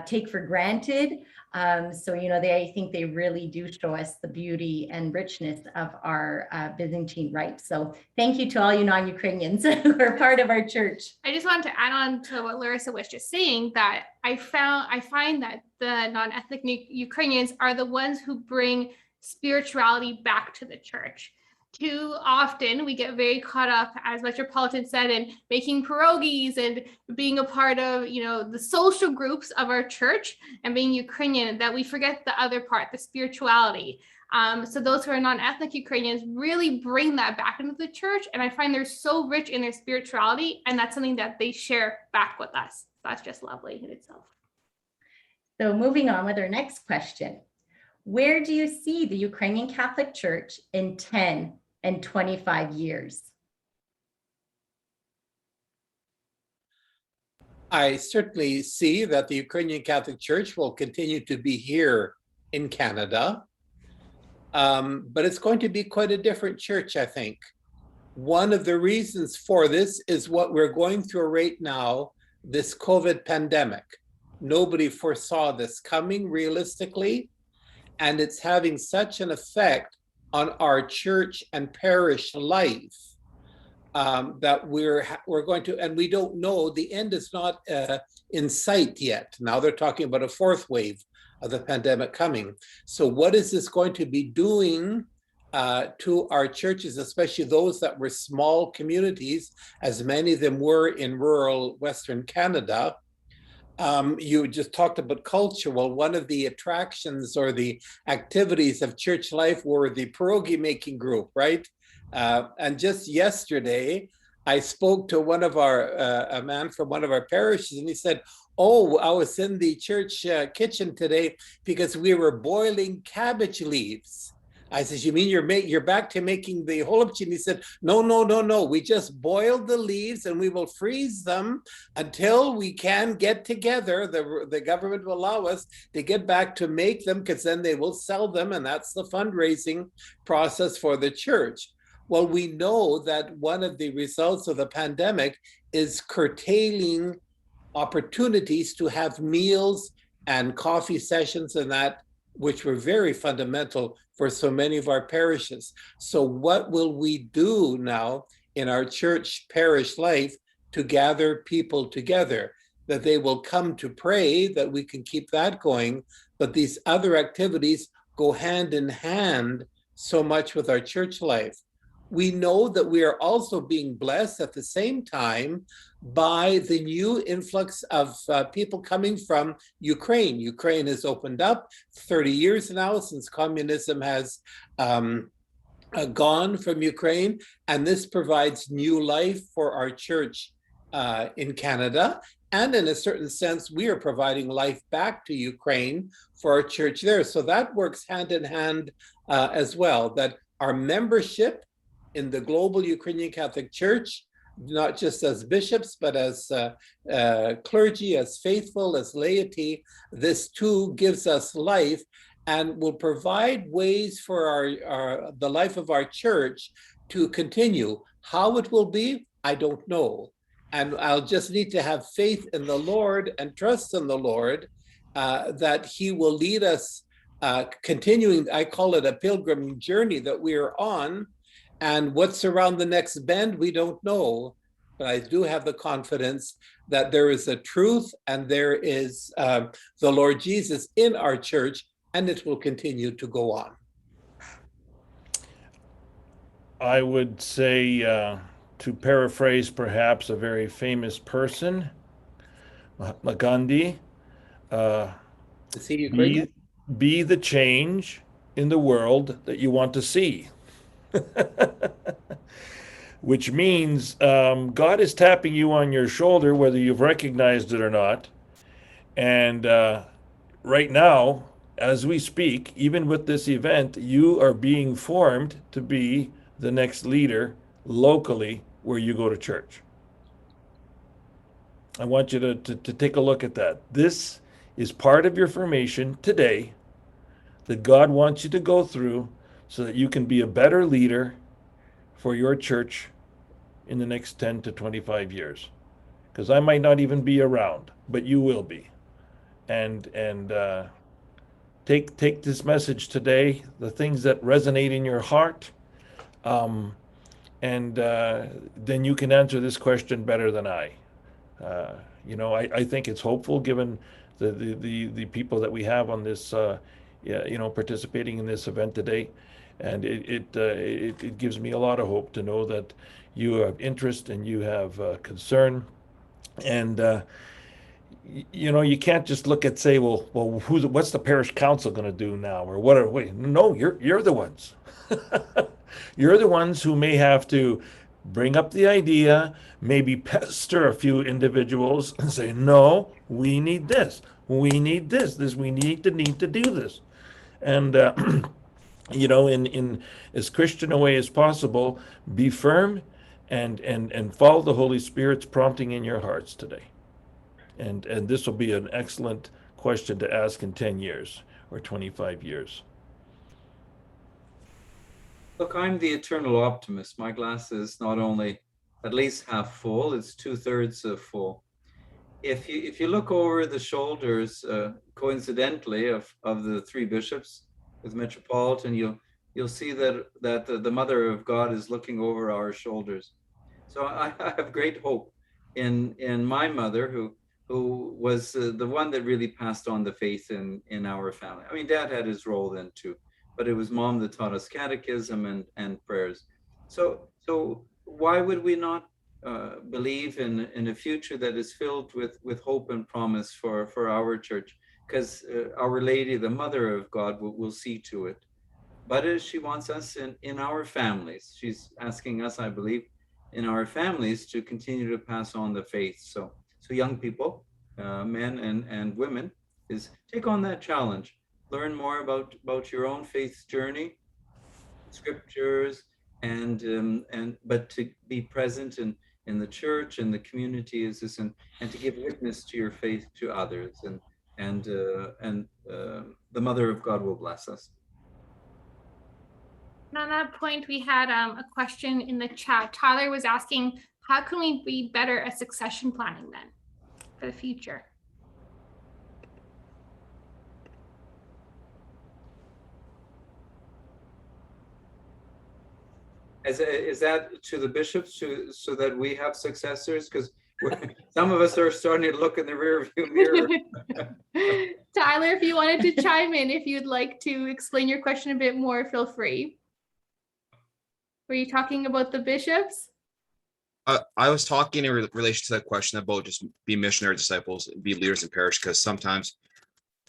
take for granted. So, I think they really do show us the beauty and richness of our Byzantine rites. So thank you to all you non-Ukrainians who are part of our church. I just wanted to add on to what Larissa was just saying, that I find that the non-ethnic Ukrainians are the ones who bring spirituality back to the church. Too often we get very caught up, as Metropolitan said, in making pierogies and being a part of, the social groups of our church and being Ukrainian, that we forget the other part, the spirituality. So those who are non-ethnic Ukrainians really bring that back into the church. And I find they're so rich in their spirituality, and that's something that they share back with us. That's just lovely in itself. So moving on with our next question. Where do you see the Ukrainian Catholic Church in 10 and 25 years? I certainly see that the Ukrainian Catholic Church will continue to be here in Canada, but it's going to be quite a different church, I think. One of the reasons for this is what we're going through right now, this COVID pandemic. Nobody foresaw this coming realistically, and it's having such an effect on our church and parish life that we're going to, and we don't know, the end is not in sight yet. Now they're talking about a fourth wave of the pandemic coming. So what is this going to be doing to our churches, especially those that were small communities, as many of them were in rural Western Canada? You just talked about culture. Well, one of the attractions or the activities of church life were the pierogi making group, right? And just yesterday, I spoke to one of our, a man from one of our parishes, and he said, "Oh, I was in the church kitchen today because we were boiling cabbage leaves." I said, "You mean you're back to making the holubchi?" And he said, No. We just boiled the leaves and we will freeze them until we can get together. The government will allow us to get back to make them, because then they will sell them, and that's the fundraising process for the church." Well, we know that one of the results of the pandemic is curtailing opportunities to have meals and coffee sessions and that which were very fundamental for so many of our parishes. So what will we do now in our church parish life to gather people together? That they will come to pray, that we can keep that going, but these other activities go hand in hand so much with our church life. We know that we are also being blessed at the same time by the new influx of people coming from Ukraine. Ukraine has opened up 30 years now since communism has gone from Ukraine, and this provides new life for our church in Canada. And in a certain sense, we are providing life back to Ukraine for our church there. So that works hand in hand as well, that our membership in the global Ukrainian Catholic Church, not just as bishops, but as clergy, as faithful, as laity, this too gives us life and will provide ways for the life of our church to continue. How it will be, I don't know. And I'll just need to have faith in the Lord and trust in the Lord that he will lead us continuing, I call it a pilgrim journey that we are on. And what's around the next bend, we don't know. But I do have the confidence that there is a truth and there is the Lord Jesus in our church, and it will continue to go on. I would say, to paraphrase perhaps a very famous person, Mahatma Gandhi, Is he Ukrainian? be the change in the world that you want to see. Which means God is tapping you on your shoulder, whether you've recognized it or not. And right now, as we speak, even with this event, you are being formed to be the next leader locally where you go to church. I want you to take a look at that. This is part of your formation today that God wants you to go through so that you can be a better leader for your church in the next 10 to 25 years. Because I might not even be around, but you will be. And take this message today, the things that resonate in your heart, and then you can answer this question better than I. I think it's hopeful given the people that we have on this, participating in this event today, and it gives me a lot of hope to know that you have interest and you have concern, and you can't just look at say, well, what's the parish council going to do now, or what are we? No, you're the ones. You're the ones who may have to bring up the idea, maybe pester a few individuals and say, no, we need this, we need this, we need to do this. And, in as Christian a way as possible, be firm and follow the Holy Spirit's prompting in your hearts today. And this will be an excellent question to ask in 10 years or 25 years. Look, I'm the eternal optimist. My glass is not only at least half full, it's 2/3 full. If you look over the shoulders, coincidentally, of the three bishops with Metropolitan, you'll see that the Mother of God is looking over our shoulders. So I have great hope in my mother, who was the one that really passed on the faith in our family. I mean, Dad had his role then too, but it was Mom that taught us catechism and prayers. So why would we not believe in a future that is filled with hope and promise for our church? Because Our Lady, the Mother of God, will see to it. But as she wants us in our families, she's asking us, I believe, in our families to continue to pass on the faith. So young people, men and women, is take on that challenge. Learn more about your own faith journey, scriptures, but to be present in the church and the community is this, and to give witness to your faith to others, and the Mother of God will bless us. And on that point, we had a question in the chat. Tyler was asking, how can we be better at succession planning then for the future? Is that to the bishops so that we have successors? Because some of us are starting to look in the rear view mirror. Tyler, if you wanted to chime in, if you'd like to explain your question a bit more, feel free. Were you talking about the bishops? I was talking in relation to that question about just be missionary disciples, be leaders in parish, because sometimes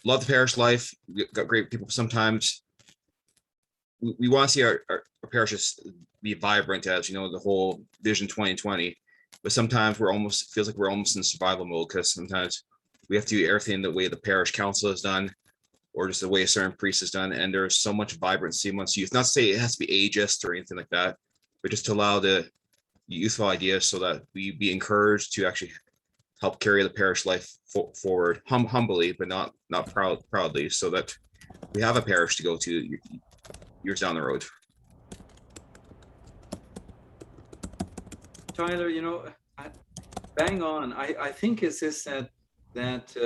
love the parish life. We got great people. Sometimes we want to see our parishes be vibrant, as you know, the whole Vision 2020. But sometimes feels like we're almost in survival mode, because sometimes we have to do everything the way the parish council has done, or just the way a certain priest has done. And there's so much vibrancy amongst youth. Not to say it has to be ageist or anything like that, but just to allow the youthful ideas so that we be encouraged to actually help carry the parish life forward humbly, but not proudly, so that we have a parish to go to years down the road. Tyler, bang on. I think it's this that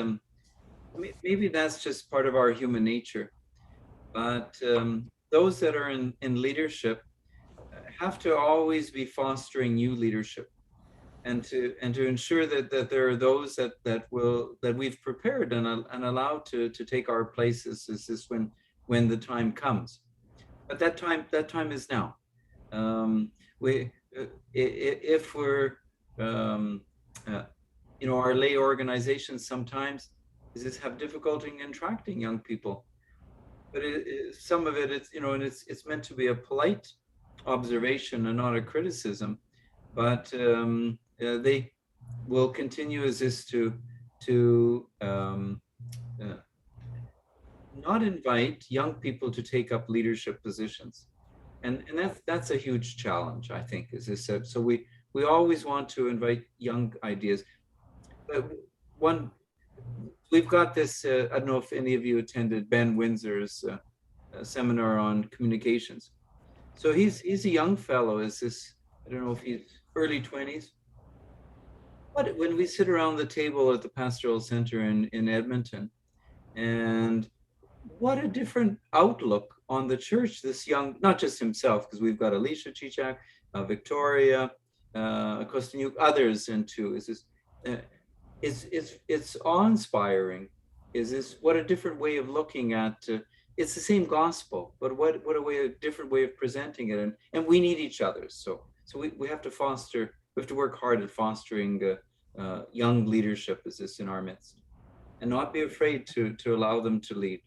maybe that's just part of our human nature, but those that are in leadership have to always be fostering new leadership, and to ensure that there are those that we've prepared and allowed to take our places. Is this when the time comes? But that time is now. If we're our lay organizations sometimes have difficulty in attracting young people, but some of it it's meant to be a polite observation and not a criticism, but they will continue as is to not invite young people to take up leadership positions, and that's a huge challenge, I think. As I said, so we always want to invite young ideas. We've got this. I don't know if any of you attended Ben Windsor's seminar on communications. So he's a young fellow. I don't know if he's early 20s. But when we sit around the table at the Pastoral Center in Edmonton, and what a different outlook on the church this young, not just himself, because we've got Alicia Chichak, Victoria, Kostanyuk, others into, it's awe-inspiring. What a different way of looking at it's the same gospel, but what a different way of presenting it, and we need each other. So we have to foster. We have to work hard at fostering young leadership as this in our midst, and not be afraid to allow them to lead.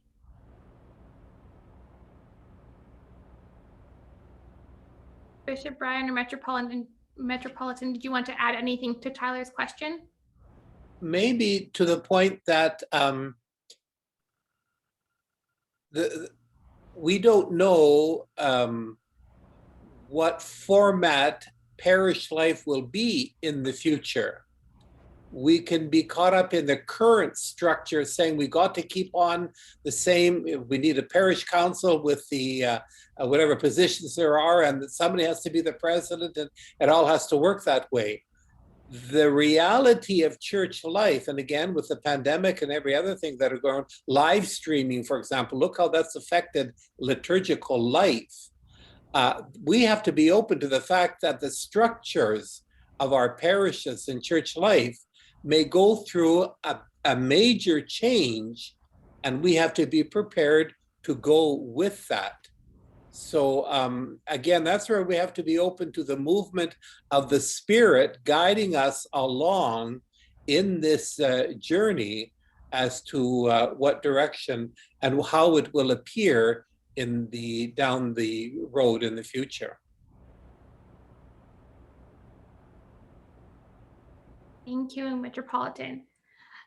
Bishop Brian or Metropolitan, did you want to add anything to Tyler's question? Maybe to the point that we don't know what format parish life will be in the future. We can be caught up in the current structure, saying we got to keep on the same. We need a parish council with the whatever positions there are, and that somebody has to be the president, and it all has to work that way. The reality of church life, and again, with the pandemic and every other thing that are going on, live streaming, for example, look how that's affected liturgical life. We have to be open to the fact that the structures of our parishes and church life may go through a major change, and we have to be prepared to go with that. So again, that's where we have to be open to the movement of the Spirit guiding us along in this journey as to what direction and how it will appear down the road in the future. Thank you, Metropolitan.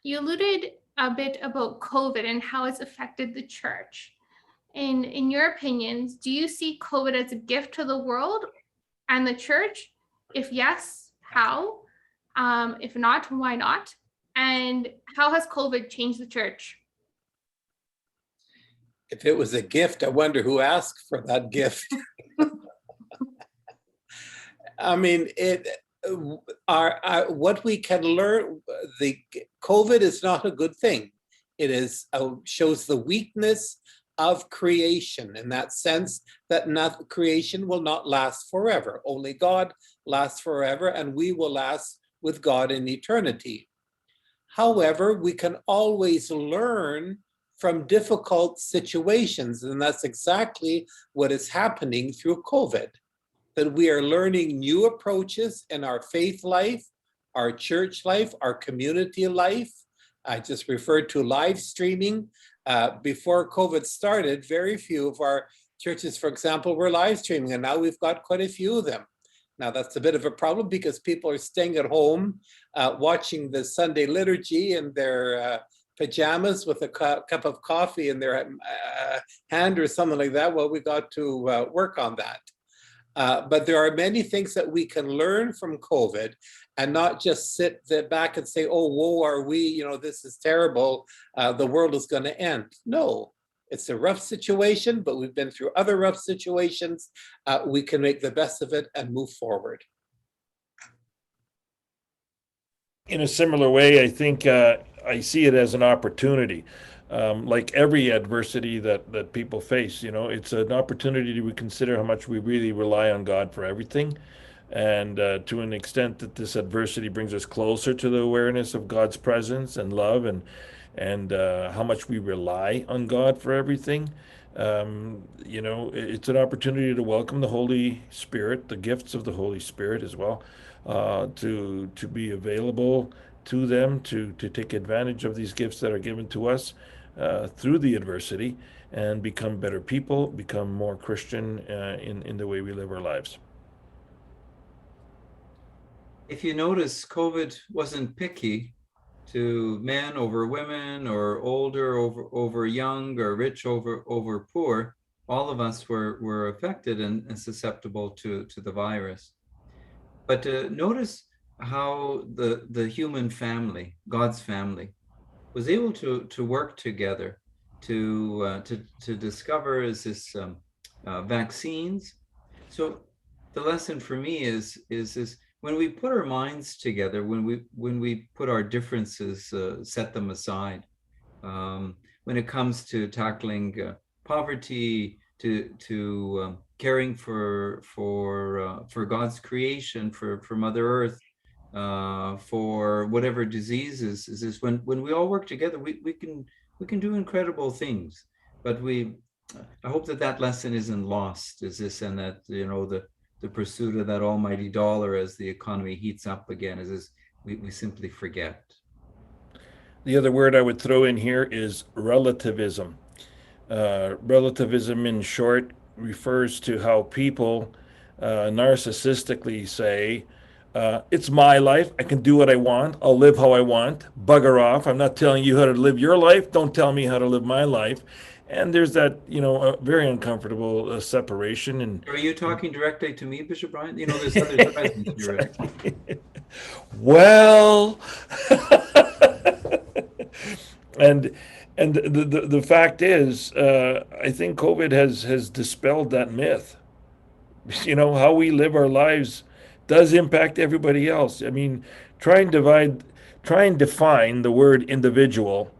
You alluded a bit about COVID and how it's affected the church. In your opinions, do you see COVID as a gift to the world and the church? If yes, how? If not, why not? And how has COVID changed the church? If it was a gift, I wonder who asked for that gift. I mean, what we can learn, the COVID is not a good thing. It shows the weakness of creation, in that sense that not, creation will not last forever. Only God lasts forever, and we will last with God in eternity. However, we can always learn from difficult situations, and that's exactly what is happening through COVID, that we are learning new approaches in our faith life, our church life, our community life. I just referred to live streaming. Before COVID started, very few of our churches, for example, were live streaming, and now we've got quite a few of them. Now that's a bit of a problem because people are staying at home, watching the Sunday liturgy in their pajamas with a cup of coffee in their hand or something like that. Well, we got to work on that. But there are many things that we can learn from COVID and not just sit back and say, oh, woe are we, you know, this is terrible, the world is going to end. No, it's a rough situation, but we've been through other rough situations. We can make the best of it and move forward. In a similar way, I think I see it as an opportunity. Like every adversity that people face, you know, it's an opportunity to consider how much we really rely on God for everything. And to an extent that this adversity brings us closer to the awareness of God's presence and love, and how much we rely on God for everything. You know, it's an opportunity to welcome the Holy Spirit, the gifts of the Holy Spirit as well, to be available to them, to take advantage of these gifts that are given to us through the adversity, and become better people, become more Christian in the way we live our lives. If you notice, COVID wasn't picky to men over women, or older over young, or rich over poor. All of us were affected and susceptible to the virus. But notice how the human family, God's family, was able to work together to discover this vaccines. So the lesson for me is when we put our minds together, when we put our differences, set them aside, when it comes to tackling poverty, to caring for God's creation, for Mother Earth, for whatever diseases, is this when we all work together, we can do incredible things. But I hope that lesson isn't lost, is this, and that, you know, the pursuit of that almighty dollar as the economy heats up again, is this, we simply forget. The other word I would throw in here is relativism. Relativism, in short, refers to how people narcissistically say, it's my life, I can do what I want, I'll live how I want, bugger off, I'm not telling you how to live your life, don't tell me how to live my life. And there's that, you know, a very uncomfortable separation. And are you talking directly to me, Bishop Brian? You know, there's others present here, right? Well, and the fact is, I think COVID has dispelled that myth. You know, how we live our lives does impact everybody else. I mean, try and define the word individual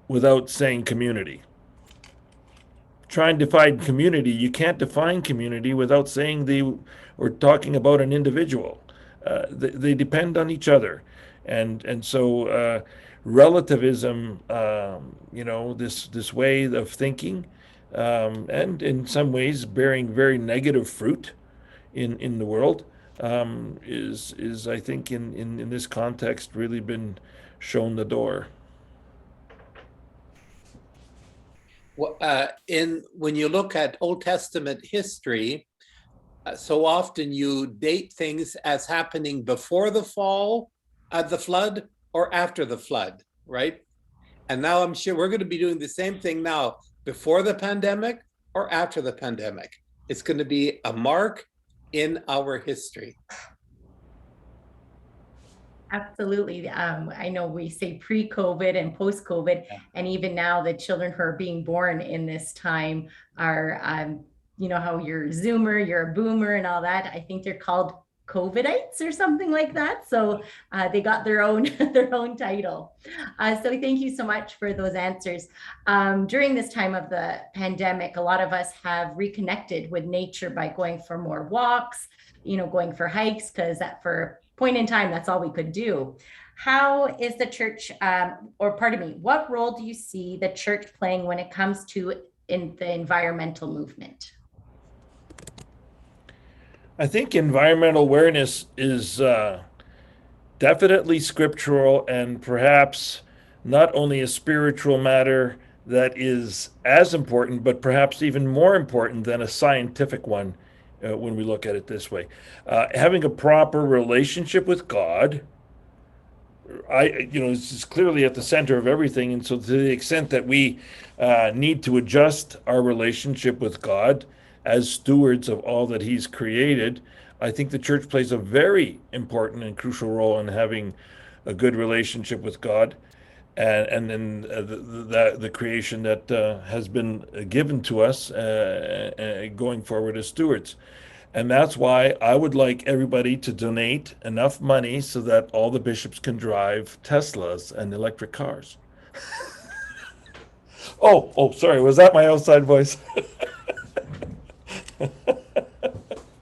without saying community. Try and define community. You can't define community without saying or talking about an individual. They depend on each other, and so relativism, you know, this way of thinking, and in some ways bearing very negative fruit in the world, is I think in this context really been shown the door. When you look at Old Testament history, so often you date things as happening before the fall, the flood, or after the flood, right? And now I'm sure we're going to be doing the same thing now, before the pandemic or after the pandemic. It's going to be a mark in our history. Absolutely. I know we say pre-COVID and post-COVID, and even now the children who are being born in this time are, you know, how you're a Zoomer, you're a Boomer and all that. I think they're called COVIDites or something like that. So they got their own their own title. So thank you so much for those answers. During this time of the pandemic, a lot of us have reconnected with nature by going for more walks, going for hikes, because that for a point in time, that's all we could do. How is the church, what role do you see the church playing when it comes to in the environmental movement? I think environmental awareness is definitely scriptural and perhaps not only a spiritual matter that is as important, but perhaps even more important than a scientific one when we look at it this way. Having a proper relationship with God, this is clearly at the center of everything. And so to the extent that we need to adjust our relationship with God as stewards of all that he's created, I think the church plays a very important and crucial role in having a good relationship with God and then the creation that has been given to us going forward as stewards. And that's why I would like everybody to donate enough money so that all the bishops can drive Teslas and electric cars. Oh, sorry, was that my outside voice?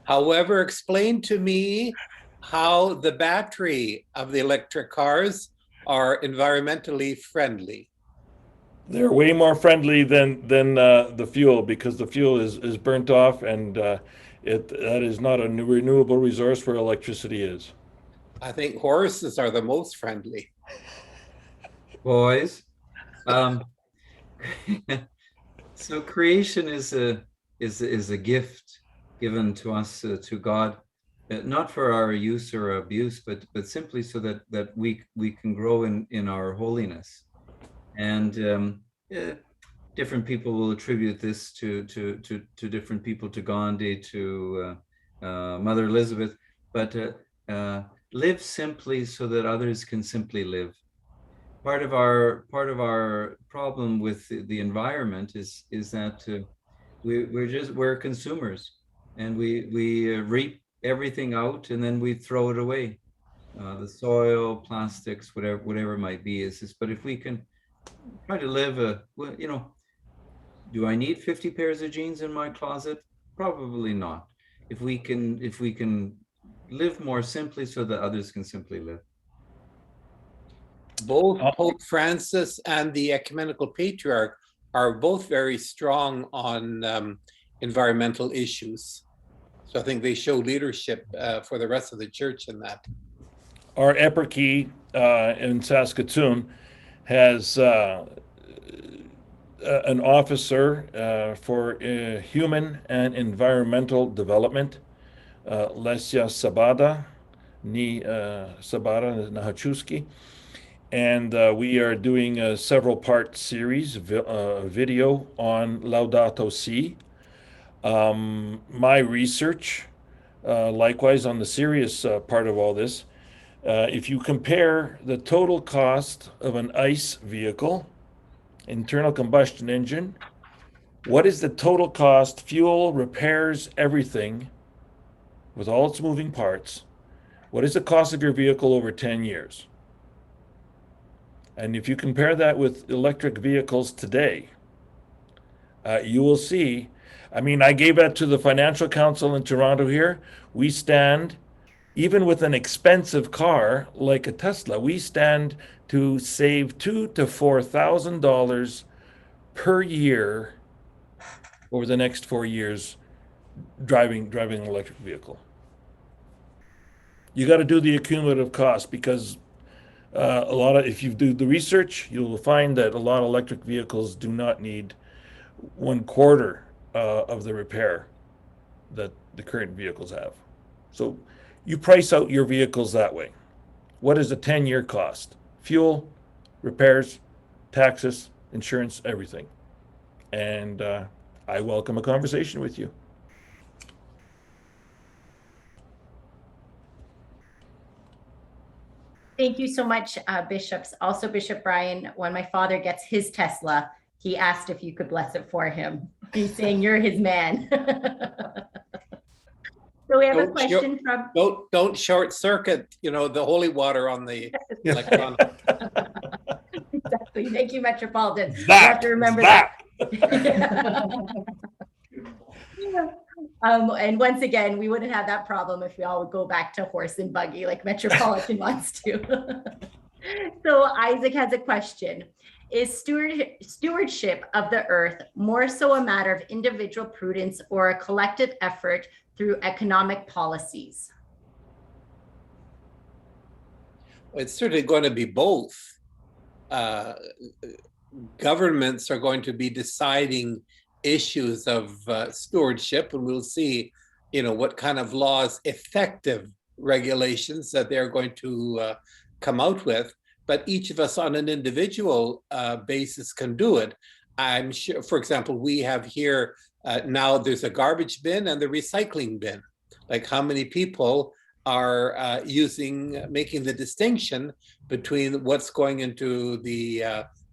However, explain to me how the battery of the electric cars are environmentally friendly. They're way more friendly than the fuel, because the fuel is burnt off, and that is not a renewable resource where electricity is. I think horses are the most friendly. Boys, so creation is a gift given to us, to God, not for our use or abuse, but simply so that we can grow in our holiness. And different people will attribute this to different people, to Gandhi, to Mother Elizabeth, but live simply so that others can simply live. Part of our problem with the environment is that we're consumers, and we reap everything out and then we throw it away. The soil, plastics, whatever it might be, but if we can try to live do I need 50 pairs of jeans in my closet? Probably not. If we can live more simply so that others can simply live. Both Pope Francis and the Ecumenical Patriarch are both very strong on environmental issues. So I think they show leadership for the rest of the church in that. Our eparchy in Saskatoon has an officer for human and environmental development, Lesia Sabada, Sabada Nahachuski. And we are doing a several-part series, video on Laudato Si. My research, likewise on the serious part of all this, if you compare the total cost of an ICE vehicle, internal combustion engine, what is the total cost, fuel, repairs, everything, with all its moving parts, what is the cost of your vehicle over 10 years? And if you compare that with electric vehicles today, you will see, I gave that to the Financial Council in Toronto here. We stand, even with an expensive car like a Tesla, we stand to save $2,000 to $4,000 per year over the next 4 years driving an electric vehicle. You got to do the accumulative cost, because if you do the research, you'll find that a lot of electric vehicles do not need 1/4 of the repair that the current vehicles have. So you price out your vehicles that way. What is a 10-year cost? Fuel, repairs, taxes, insurance, everything. And I welcome a conversation with you. Thank you so much, bishops. Also, Bishop Brian, when my father gets his Tesla, he asked if you could bless it for him. He's saying you're his man. So we have a Don't show- question from, Don't short circuit, the holy water on the electron. exactly, thank you, Metropolitan. You have That, to remember that. And once again, we wouldn't have that problem if we all would go back to horse and buggy like Metropolitan wants to. So Isaac has a question. Is stewardship of the earth more so a matter of individual prudence or a collective effort through economic policies? It's certainly going to be both. Governments are going to be deciding issues of stewardship, and we'll see, what kind of laws, effective regulations that they're going to come out with. But each of us on an individual basis can do it. I'm sure, for example, we have here now there's a garbage bin and the recycling bin. Like how many people are making the distinction between what's going into the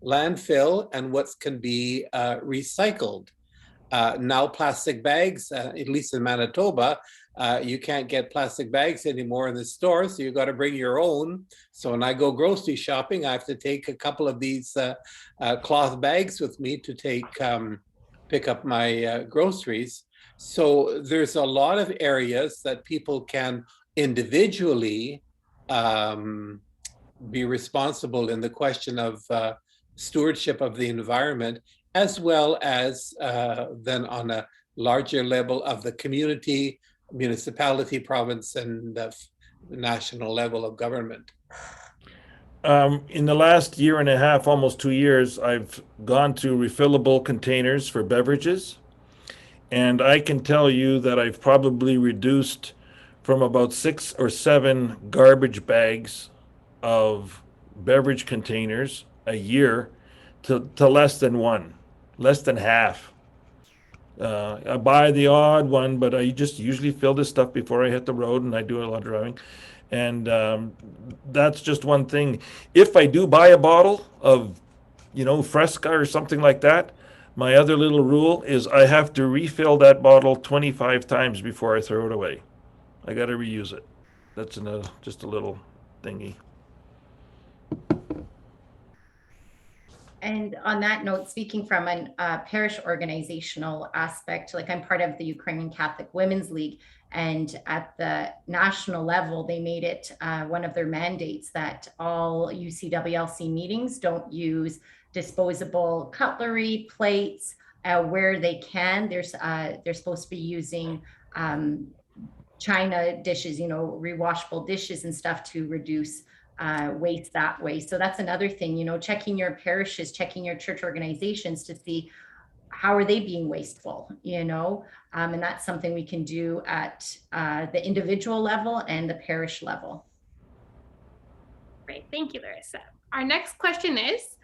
landfill and what can be recycled. Now plastic bags, at least in Manitoba, you can't get plastic bags anymore in the store, so you've got to bring your own. So when I go grocery shopping, I have to take a couple of these cloth bags with me to pick up my groceries. So there's a lot of areas that people can individually be responsible in the question of stewardship of the environment, as well as then on a larger level of the community, municipality, province, and the national level of government. In the last year and a half, almost 2 years, I've gone to refillable containers for beverages. And I can tell you that I've probably reduced from about 6 or 7 garbage bags of beverage containers a year to less than one, less than half. I buy the odd one, but I just usually fill this stuff before I hit the road, and I do a lot of driving. And that's just one thing. If I do buy a bottle of, Fresca or something like that, my other little rule is I have to refill that bottle 25 times before I throw it away. I got to reuse it. That's just a little thingy. And on that note, speaking from a parish organizational aspect, like I'm part of the Ukrainian Catholic Women's League, and at the national level, they made it one of their mandates that all UCWLC meetings don't use disposable cutlery, plates, where they can. They're supposed to be using china dishes, rewashable dishes and stuff to reduce waste that way. So that's another thing, checking your parishes, checking your church organizations to see how are they being wasteful, and that's something we can do at the individual level and the parish level. Great, thank you, Larissa. Our next question is,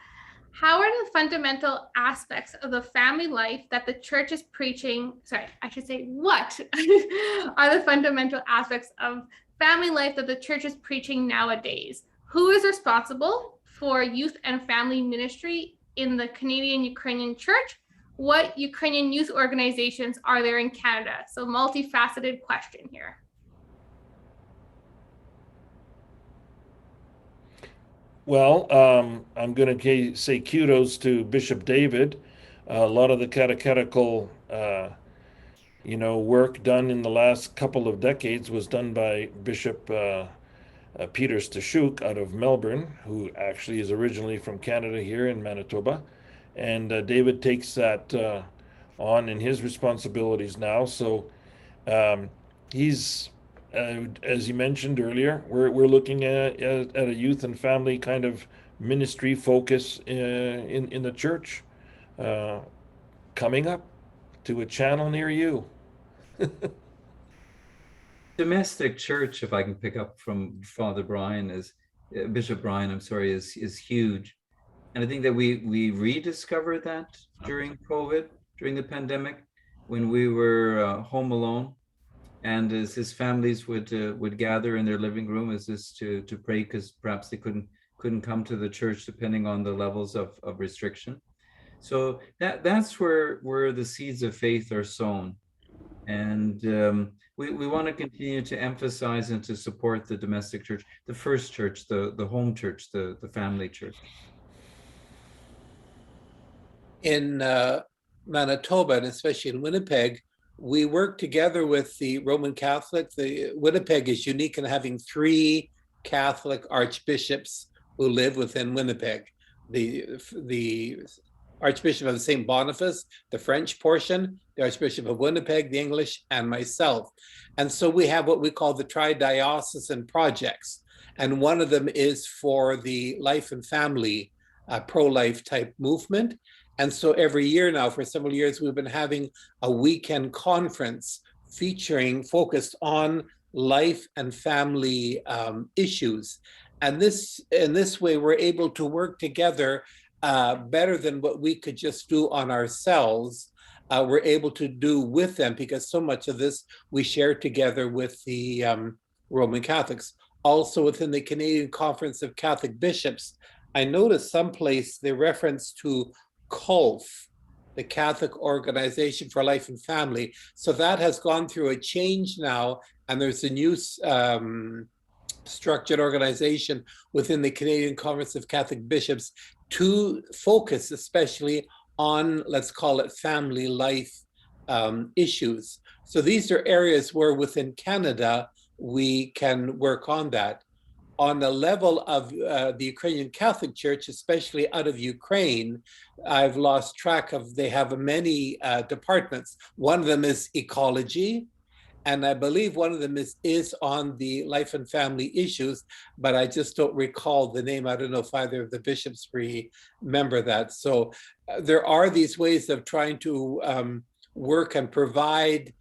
how are the fundamental aspects of the family life that the church is preaching? What are the fundamental aspects of family life that the church is preaching nowadays? Who is responsible for youth and family ministry in the Canadian Ukrainian Church? What Ukrainian youth organizations are there in Canada? So multifaceted question here. Well, I'm going to say kudos to Bishop David. A lot of the catechetical, work done in the last couple of decades was done by Bishop Peter Stashuk out of Melbourne, who actually is originally from Canada here in Manitoba. And David takes that on in his responsibilities now. So he's, as you mentioned earlier, we're looking at a youth and family kind of ministry focus in the church coming up to a channel near you. Domestic church, if I can pick up from Father Brian, Bishop Brian, is huge. And I think that we rediscovered that during COVID, during the pandemic, when we were home alone, and as his families would gather in their living room as this to pray, because perhaps they couldn't come to the church depending on the levels of restriction. So that's where the seeds of faith are sown. And we want to continue to emphasize and to support the domestic church, the first church, the home church, the family church. In Manitoba, and especially in Winnipeg, we work together with the Roman Catholic. The Winnipeg is unique in having 3 Catholic archbishops who live within Winnipeg. The Archbishop of St. Boniface, the French portion, the Archbishop of Winnipeg, the English, and myself. And so we have what we call the Tri-Diocesan projects. And one of them is for the life and family, pro-life type movement. And so every year now, for several years, we've been having a weekend conference focused on life and family issues. And in this way, we're able to work together better than what we could just do on ourselves. We're able to do with them because so much of this we share together with the Roman Catholics. Also within the Canadian Conference of Catholic Bishops, I noticed someplace the reference to COLF, the Catholic Organization for Life and Family. So that has gone through a change now, and there's a new structured organization within the Canadian Conference of Catholic Bishops to focus especially on, let's call it, family life issues. So these are areas where within Canada, we can work on that. On the level of the Ukrainian Catholic Church, especially out of Ukraine, I've lost track of, they have many departments. One of them is ecology, and I believe one of them is on the life and family issues, but I just don't recall the name. I don't know if either of the bishops remember that. So there are these ways of trying to work and provide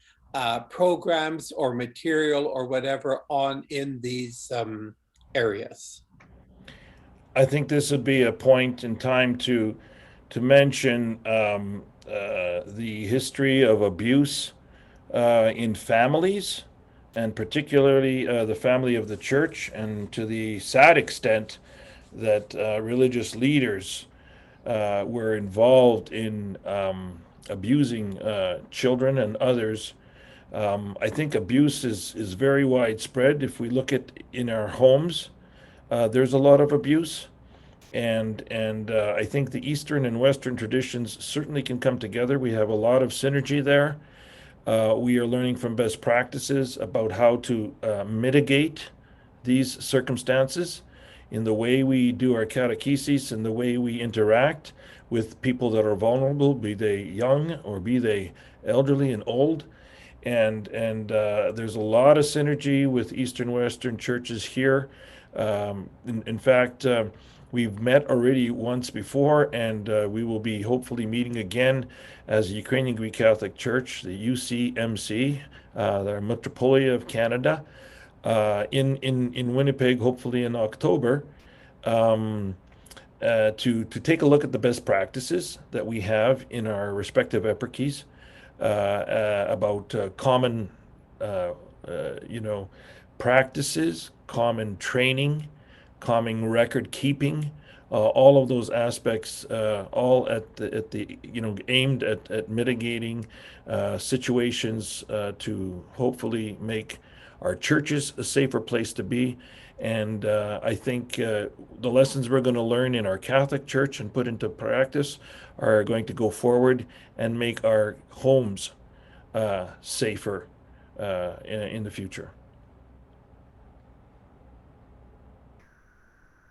programs or material or whatever in these areas. I think this would be a point in time to mention the history of abuse in families, and particularly the family of the church, and to the sad extent that religious leaders were involved in abusing children and others. I think abuse is very widespread. If we look at in our homes, there's a lot of abuse, and I think the Eastern and Western traditions certainly can come together. We have a lot of synergy there. We are learning from best practices about how to mitigate these circumstances in the way we do our catechesis and the way we interact with people that are vulnerable, be they young or be they elderly and old. And there's a lot of synergy with Eastern Western churches here. In fact, we've met already once before, and we will be hopefully meeting again as the Ukrainian Greek Catholic Church, the UCMC, the Metropolia of Canada, in Winnipeg, hopefully in October, to take a look at the best practices that we have in our respective eparchies about common, practices, common training, common record keeping, all of those aspects, all at the aimed at mitigating situations to hopefully make our churches a safer place to be. And I think the lessons we're going to learn in our Catholic Church and put into practice are going to go forward and make our homes safer in the future.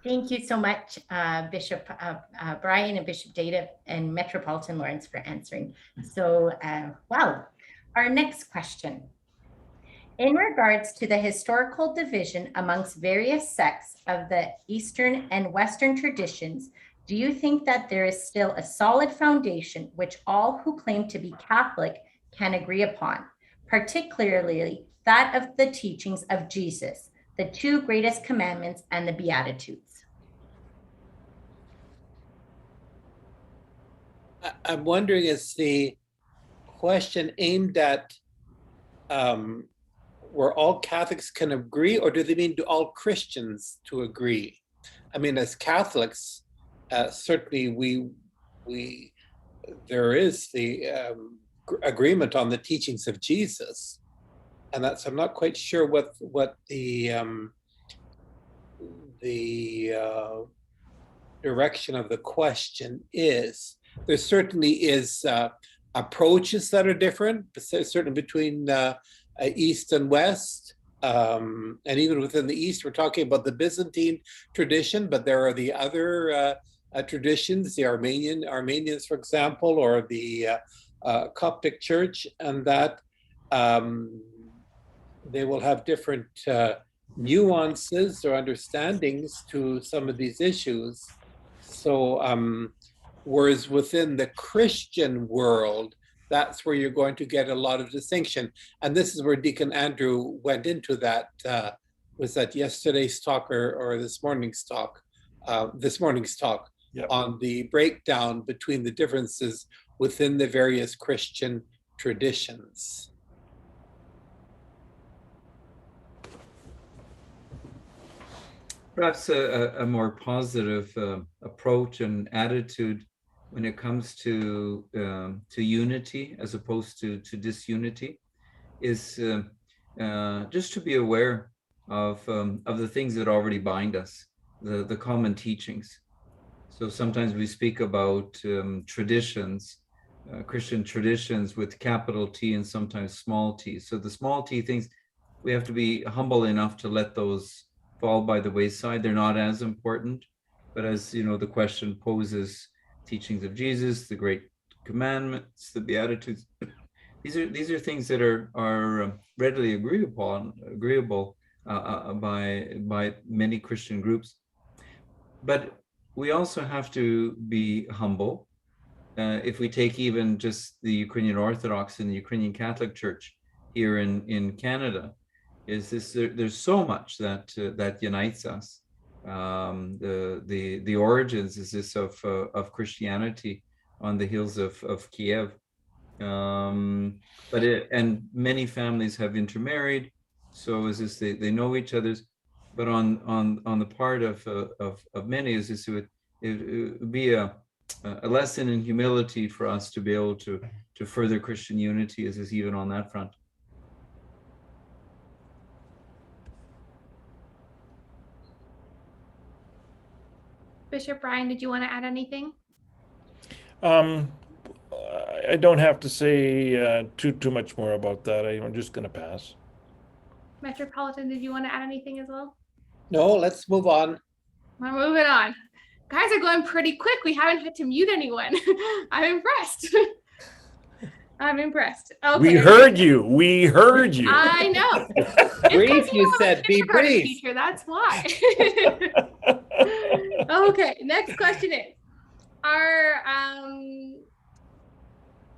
Thank you so much, Bishop Brian and Bishop Data and Metropolitan Lawrence for answering. So, wow. Our next question. In regards to the historical division amongst various sects of the Eastern and Western traditions, do you think that there is still a solid foundation which all who claim to be Catholic can agree upon, particularly that of the teachings of Jesus, the 2 greatest commandments and the Beatitudes? I'm wondering, is the question aimed at where all Catholics can agree, or do they mean do all Christians to agree? I mean, as Catholics, certainly there is the agreement on the teachings of Jesus. And I'm not quite sure what the direction of the question is. There certainly is approaches that are different, certainly between East and West. And even within the East, we're talking about the Byzantine tradition, but there are the other traditions, the Armenians, for example, or the Coptic Church, and that they will have different nuances or understandings to some of these issues. So, whereas within the Christian world, that's where you're going to get a lot of distinction. And this is where Deacon Andrew went into that, was that yesterday's talk or this morning's talk, Yep. on the breakdown between the differences within the various Christian traditions. Perhaps a more positive approach and attitude when it comes to unity as opposed to disunity is just to be aware of the things that already bind us, the common teachings. So sometimes we speak about traditions, Christian traditions with capital T and sometimes small t. So the small t things, we have to be humble enough to let those fall by the wayside. They're not as important, but as you know, the question poses, teachings of Jesus, the great commandments, the Beatitudes. These are things that are readily agreeable by many Christian groups. But we also have to be humble. If we take even just the Ukrainian Orthodox and the Ukrainian Catholic Church here in Canada, there's so much that unites us. The origins is this of Christianity on the heels of Kiev, and many families have intermarried, so is this they know each other's, but on the part of many is this it would be a lesson in humility for us to be able to further Christian unity, is even on that front. Bishop Brian, did you want to add anything? I don't have to say too much more about that. I'm just going to pass. Metropolitan, did you want to add anything as well? No, let's move on. We're moving on. Guys are going pretty quick. We haven't had to mute anyone. I'm impressed. I'm impressed. Okay. We heard you. We heard you. I know. Brief, you said, be brief. Teacher, that's why. Okay, next question is,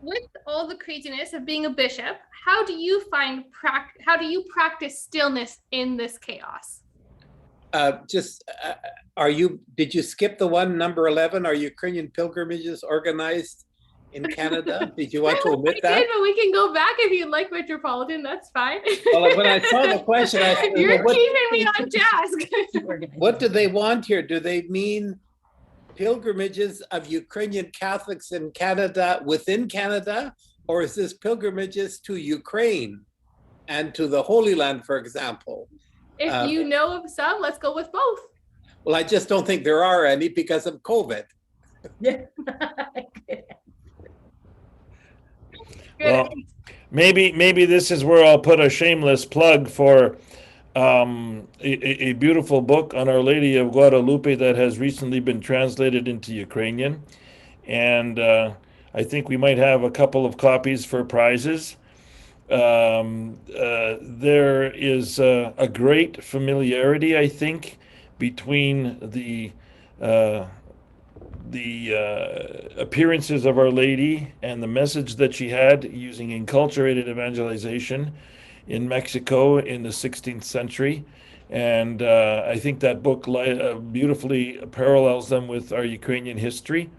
with all the craziness of being a bishop, how do you practice stillness in this chaos? Did you skip the one, number 11? Are Ukrainian pilgrimages organized in Canada? Did you want to omit that? We did, but we can go back if you'd like, Metropolitan. That's fine. Well, when I saw the question, I said, You're keeping me on task. what do they want here? Do they mean pilgrimages of Ukrainian Catholics in Canada, within Canada, or is this pilgrimages to Ukraine and to the Holy Land, for example? If you know of some, let's go with both. Well, I just don't think there are any because of COVID. Yeah. Well, maybe this is where I'll put a shameless plug for a beautiful book on Our Lady of Guadalupe that has recently been translated into Ukrainian, and I think we might have a couple of copies for prizes. There is a great familiarity, I think, between the appearances of Our Lady and the message that she had using enculturated evangelization in Mexico in the 16th century. And I think that book beautifully parallels them with our Ukrainian history.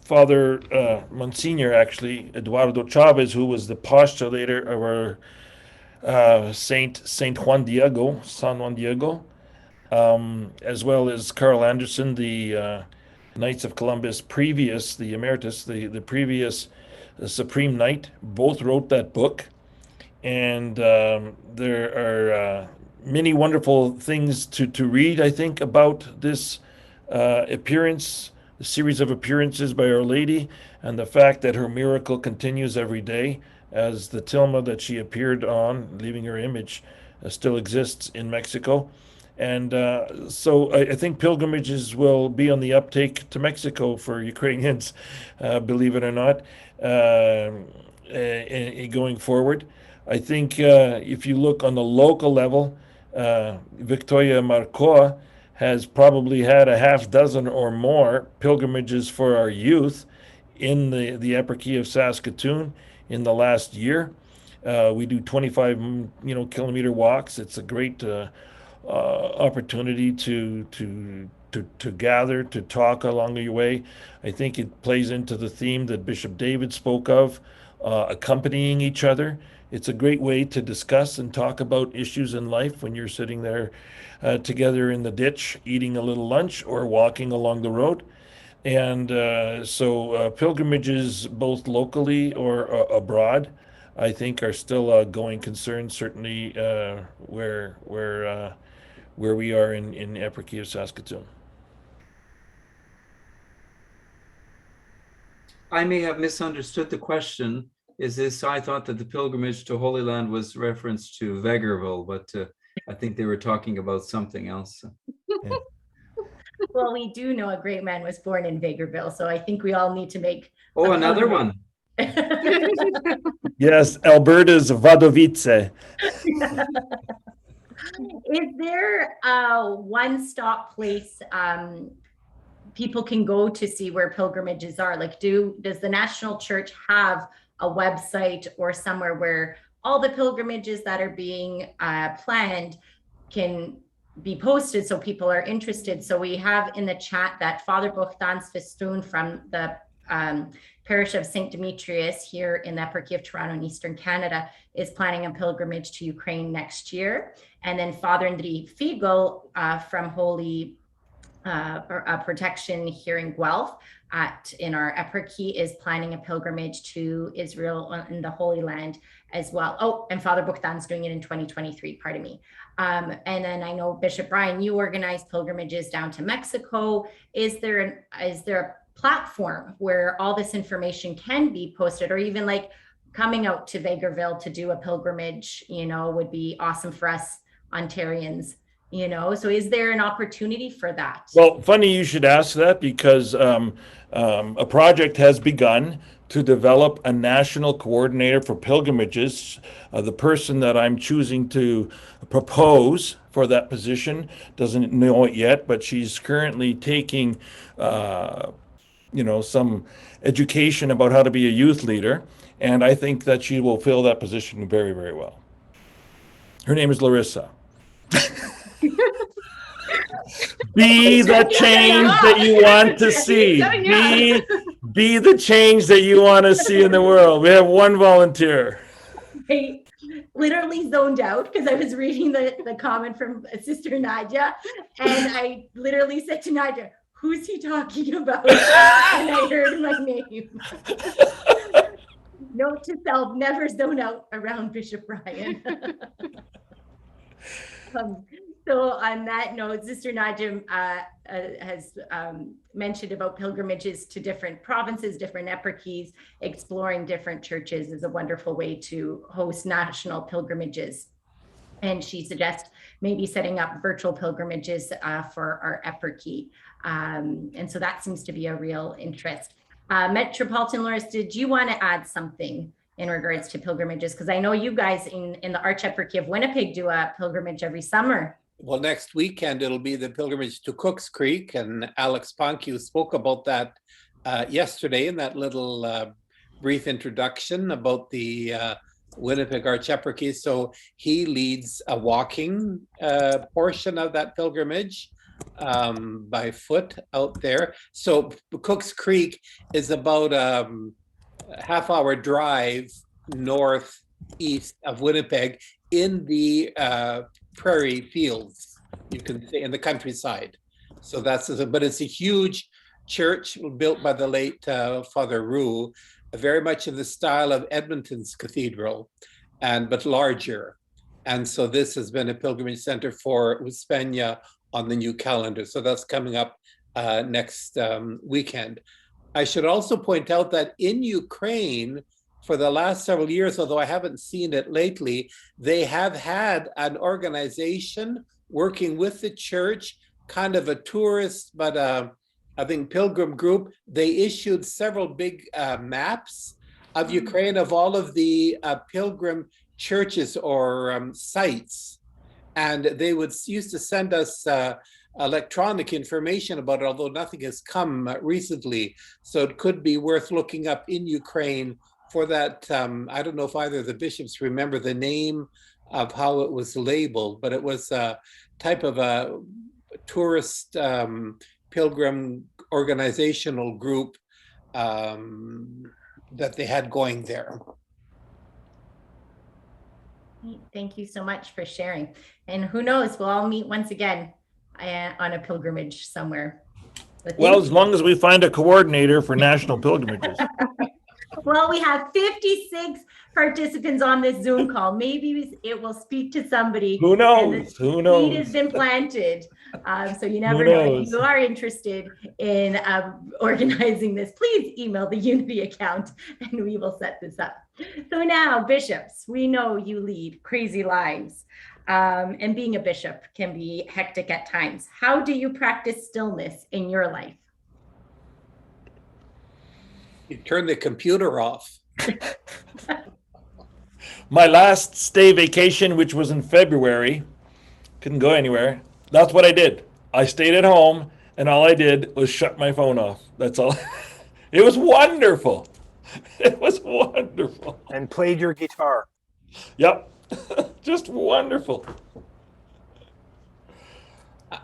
Father Monsignor, actually, Eduardo Chavez, who was the postulator of our San Juan Diego, as well as Carl Anderson, the Knights of Columbus previous, the emeritus, the previous Supreme Knight, both wrote that book. And there are many wonderful things to read, I think, about this appearance, the series of appearances by Our Lady, and the fact that her miracle continues every day, as the tilma that she appeared on, leaving her image, still exists in Mexico. And so I think pilgrimages will be on the uptake to Mexico for Ukrainians, believe it or not, going forward. I think if you look on the local level, Victoria Marcoa has probably had a half dozen or more pilgrimages for our youth in the Eparchy of Saskatoon in the last year. We do 25, kilometer walks. It's a great opportunity to gather, to talk along your way. I think it plays into the theme that Bishop David spoke of, accompanying each other. It's a great way to discuss and talk about issues in life when you're sitting there together in the ditch, eating a little lunch or walking along the road. And so pilgrimages, both locally or abroad, I think are still a going concern, certainly where we are in Eparchy of Saskatoon. I may have misunderstood the question. I thought that the pilgrimage to Holy Land was reference to Vegreville, but I think they were talking about something else. Well, we do know a great man was born in Vegreville, so I think we all need to make. Oh, another one. Yes, Alberta's Wadowice. Is there a one-stop place people can go to see where pilgrimages are? Like, does the National Church have a website or somewhere where all the pilgrimages that are being planned can be posted so people are interested? So we have in the chat that Father Bogdan Festoon from the parish of St. Demetrius here in the Eparchy of Toronto in Eastern Canada is planning a pilgrimage to Ukraine next year. And then Father Andriy Figo from Holy Protection here in Guelph in our Eparchy is planning a pilgrimage to Israel in the Holy Land as well. Oh, and Father Bogdan's doing it in 2023, pardon me. And then I know Bishop Brian, you organize pilgrimages down to Mexico. Is there a platform where all this information can be posted, or even like coming out to Vegreville to do a pilgrimage, would be awesome for us Ontarians, so is there an opportunity for that? Well, funny you should ask that, because a project has begun to develop a national coordinator for pilgrimages. The person that I'm choosing to propose for that position doesn't know it yet, but she's currently taking some education about how to be a youth leader, and I think that she will fill that position very, very well. Her name is Larissa. Be the change that you want to see. Be the change that you want to see in the world. We have one volunteer. I literally zoned out because I was reading the comment from Sister Nadia, and I literally said to Nadia, "Who's he talking about?" And I heard my name. Note to self, never zone out around Bishop Brian. So on that note, Sister Nadia has mentioned about pilgrimages to different provinces, different eparchies. Exploring different churches is a wonderful way to host national pilgrimages. And she suggests maybe setting up virtual pilgrimages for our eparchy. And so that seems to be a real interest. Metropolitan Loris, did you want to add something in regards to pilgrimages? Because I know you guys in the Archeparchy of Winnipeg do a pilgrimage every summer. Well, next weekend, it'll be the pilgrimage to Cooks Creek, and Alex Ponque spoke about that yesterday in that little brief introduction about the Winnipeg Archeparchy. So he leads a walking portion of that pilgrimage by foot out there. So Cooks Creek is about a half-hour drive northeast of Winnipeg in the prairie fields, you can say, in the countryside. So but it's a huge church built by the late Father Roux, very much in the style of Edmonton's cathedral, but larger. And so this has been a pilgrimage center for Uspenia on the new calendar. So that's coming up next weekend. I should also point out that in Ukraine, for the last several years, although I haven't seen it lately, they have had an organization working with the church, kind of a tourist, but I think pilgrim group. They issued several big maps of Ukraine, of all of the pilgrim churches or sites. And they used to send us electronic information about it, although nothing has come recently. So it could be worth looking up in Ukraine for that. I don't know if either of the bishops remember the name of how it was labeled, but it was a type of a tourist pilgrim organizational group that they had going there. Thank you so much for sharing. And who knows, we'll all meet once again on a pilgrimage somewhere. Well, as long as we find a coordinator for national pilgrimages. Well, we have 56 participants on this Zoom call. Maybe it will speak to somebody. Who knows? Who knows? Seed has been planted. So you never know. If you are interested in organizing this, please email the Unity account and we will set this up. So now, bishops, we know you lead crazy lives. And being a bishop can be hectic at times. How do you practice stillness in your life? You turn the computer off. My last stay vacation, which was in February, couldn't go anywhere. That's what I did. I stayed at home and all I did was shut my phone off. That's all. It was wonderful. It was wonderful. And played your guitar. Yep. Just wonderful.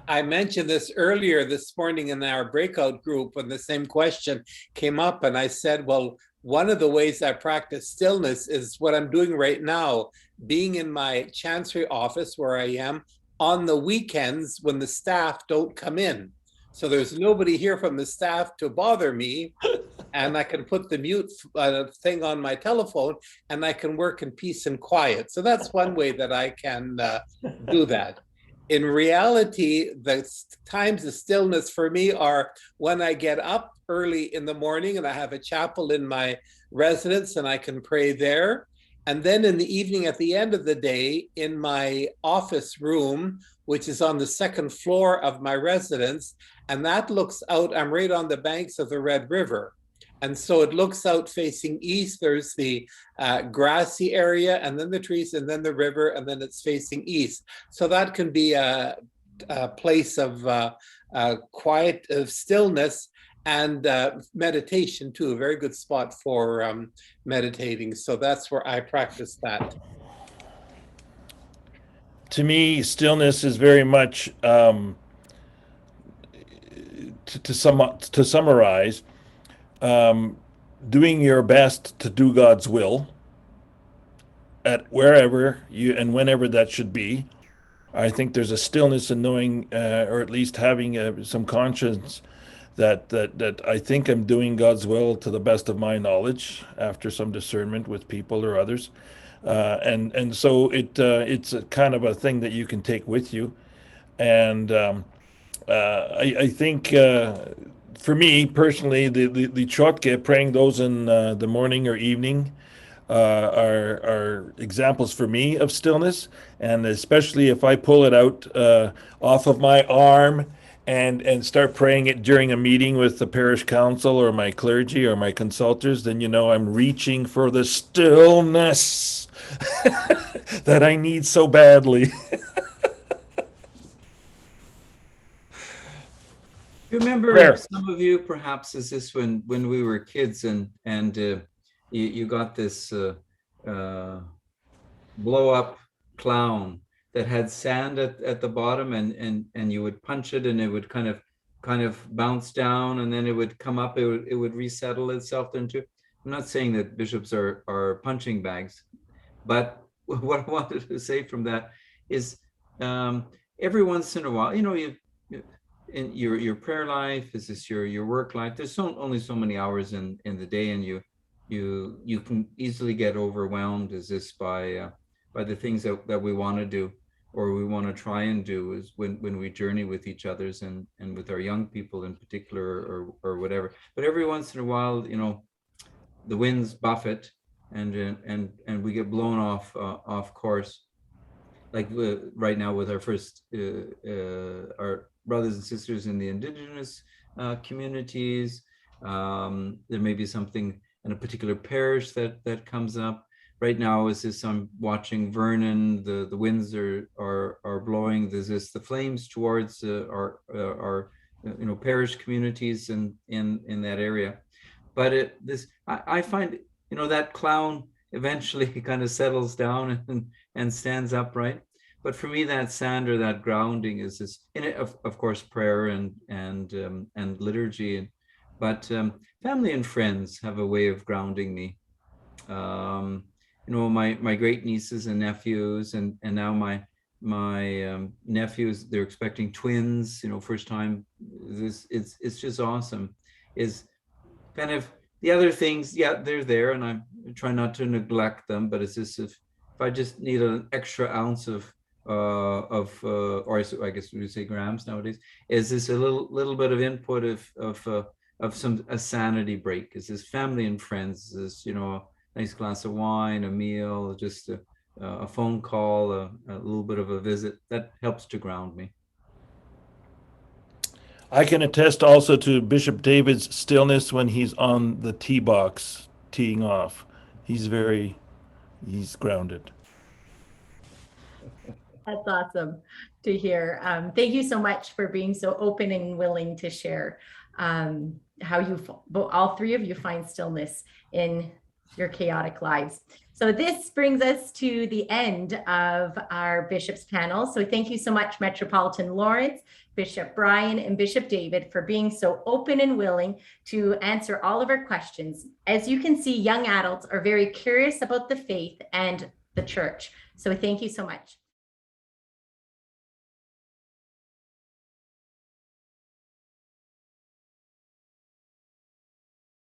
I mentioned this earlier this morning in our breakout group when the same question came up, and I said, well, one of the ways I practice stillness is what I'm doing right now, being in my chancery office where I am on the weekends when the staff don't come in. So there's nobody here from the staff to bother me, and I can put the mute thing on my telephone and I can work in peace and quiet. So that's one way that I can do that. In reality, the times of stillness for me are when I get up early in the morning and I have a chapel in my residence and I can pray there. And then in the evening at the end of the day in my office room, which is on the second floor of my residence, and that looks out, I'm right on the banks of the Red River. And so it looks out facing east. There's the grassy area and then the trees and then the river, and then it's facing east. So that can be a place of quiet, of stillness and meditation too, a very good spot for meditating. So that's where I practice that. To me, stillness is very much, to summarize, doing your best to do God's will at wherever you and whenever that should be. I think there's a stillness in knowing, or at least having some conscience that I think I'm doing God's will to the best of my knowledge after some discernment with people or others. And so it's a kind of a thing that you can take with you. And I think for me personally, the Chotke, praying those in the morning or evening, are examples for me of stillness. And especially if I pull it out off of my arm and start praying it during a meeting with the parish council or my clergy or my consultors, then you know I'm reaching for the stillness that I need so badly. Remember, Prayer. some of you perhaps is this when we were kids and you got this blow up clown that had sand at the bottom and you would punch it and it would kind of bounce down and then it would come up, it would resettle itself into. I'm not saying that bishops are punching bags, but what I wanted to say from that is every once in a while, you know, in your prayer life? Is this your work life? There's only so many hours in the day, and you can easily get overwhelmed. Is this by the things that we want to do, or we want to try and do, is when we journey with each others and with our young people in particular, or whatever. But every once in a while, you know, the winds buffet, and we get blown off course. Like right now with our first our brothers and sisters in the Indigenous communities, there may be something in a particular parish that comes up. Right now, as I'm watching Vernon, the winds are blowing. There's this the flames towards our parish communities in that area. But I find, you know, that clown eventually kind of settles down and stands upright. But for me, that sand or that grounding is this, in it, of course, prayer and liturgy, but family and friends have a way of grounding me. You know, my great nieces and nephews, and now my nephews, they're expecting twins. You know, first time. It's just awesome. Is kind of the other things, yeah, they're there, and I try not to neglect them. But it's just if I just need an extra ounce of or I guess we would say grams nowadays, is this a little bit of input of a sanity break? Is this family and friends? Is this, you know, a nice glass of wine, a meal, just a phone call, a little bit of a visit that helps to ground me. I can attest also to Bishop David's stillness when he's on the tee box teeing off. He's grounded. That's awesome to hear. Thank you so much for being so open and willing to share how all three of you find stillness in your chaotic lives. So this brings us to the end of our bishops panel. So thank you so much, Metropolitan Lawrence, Bishop Brian, and Bishop David, for being so open and willing to answer all of our questions. As you can see, young adults are very curious about the faith and the church. So thank you so much.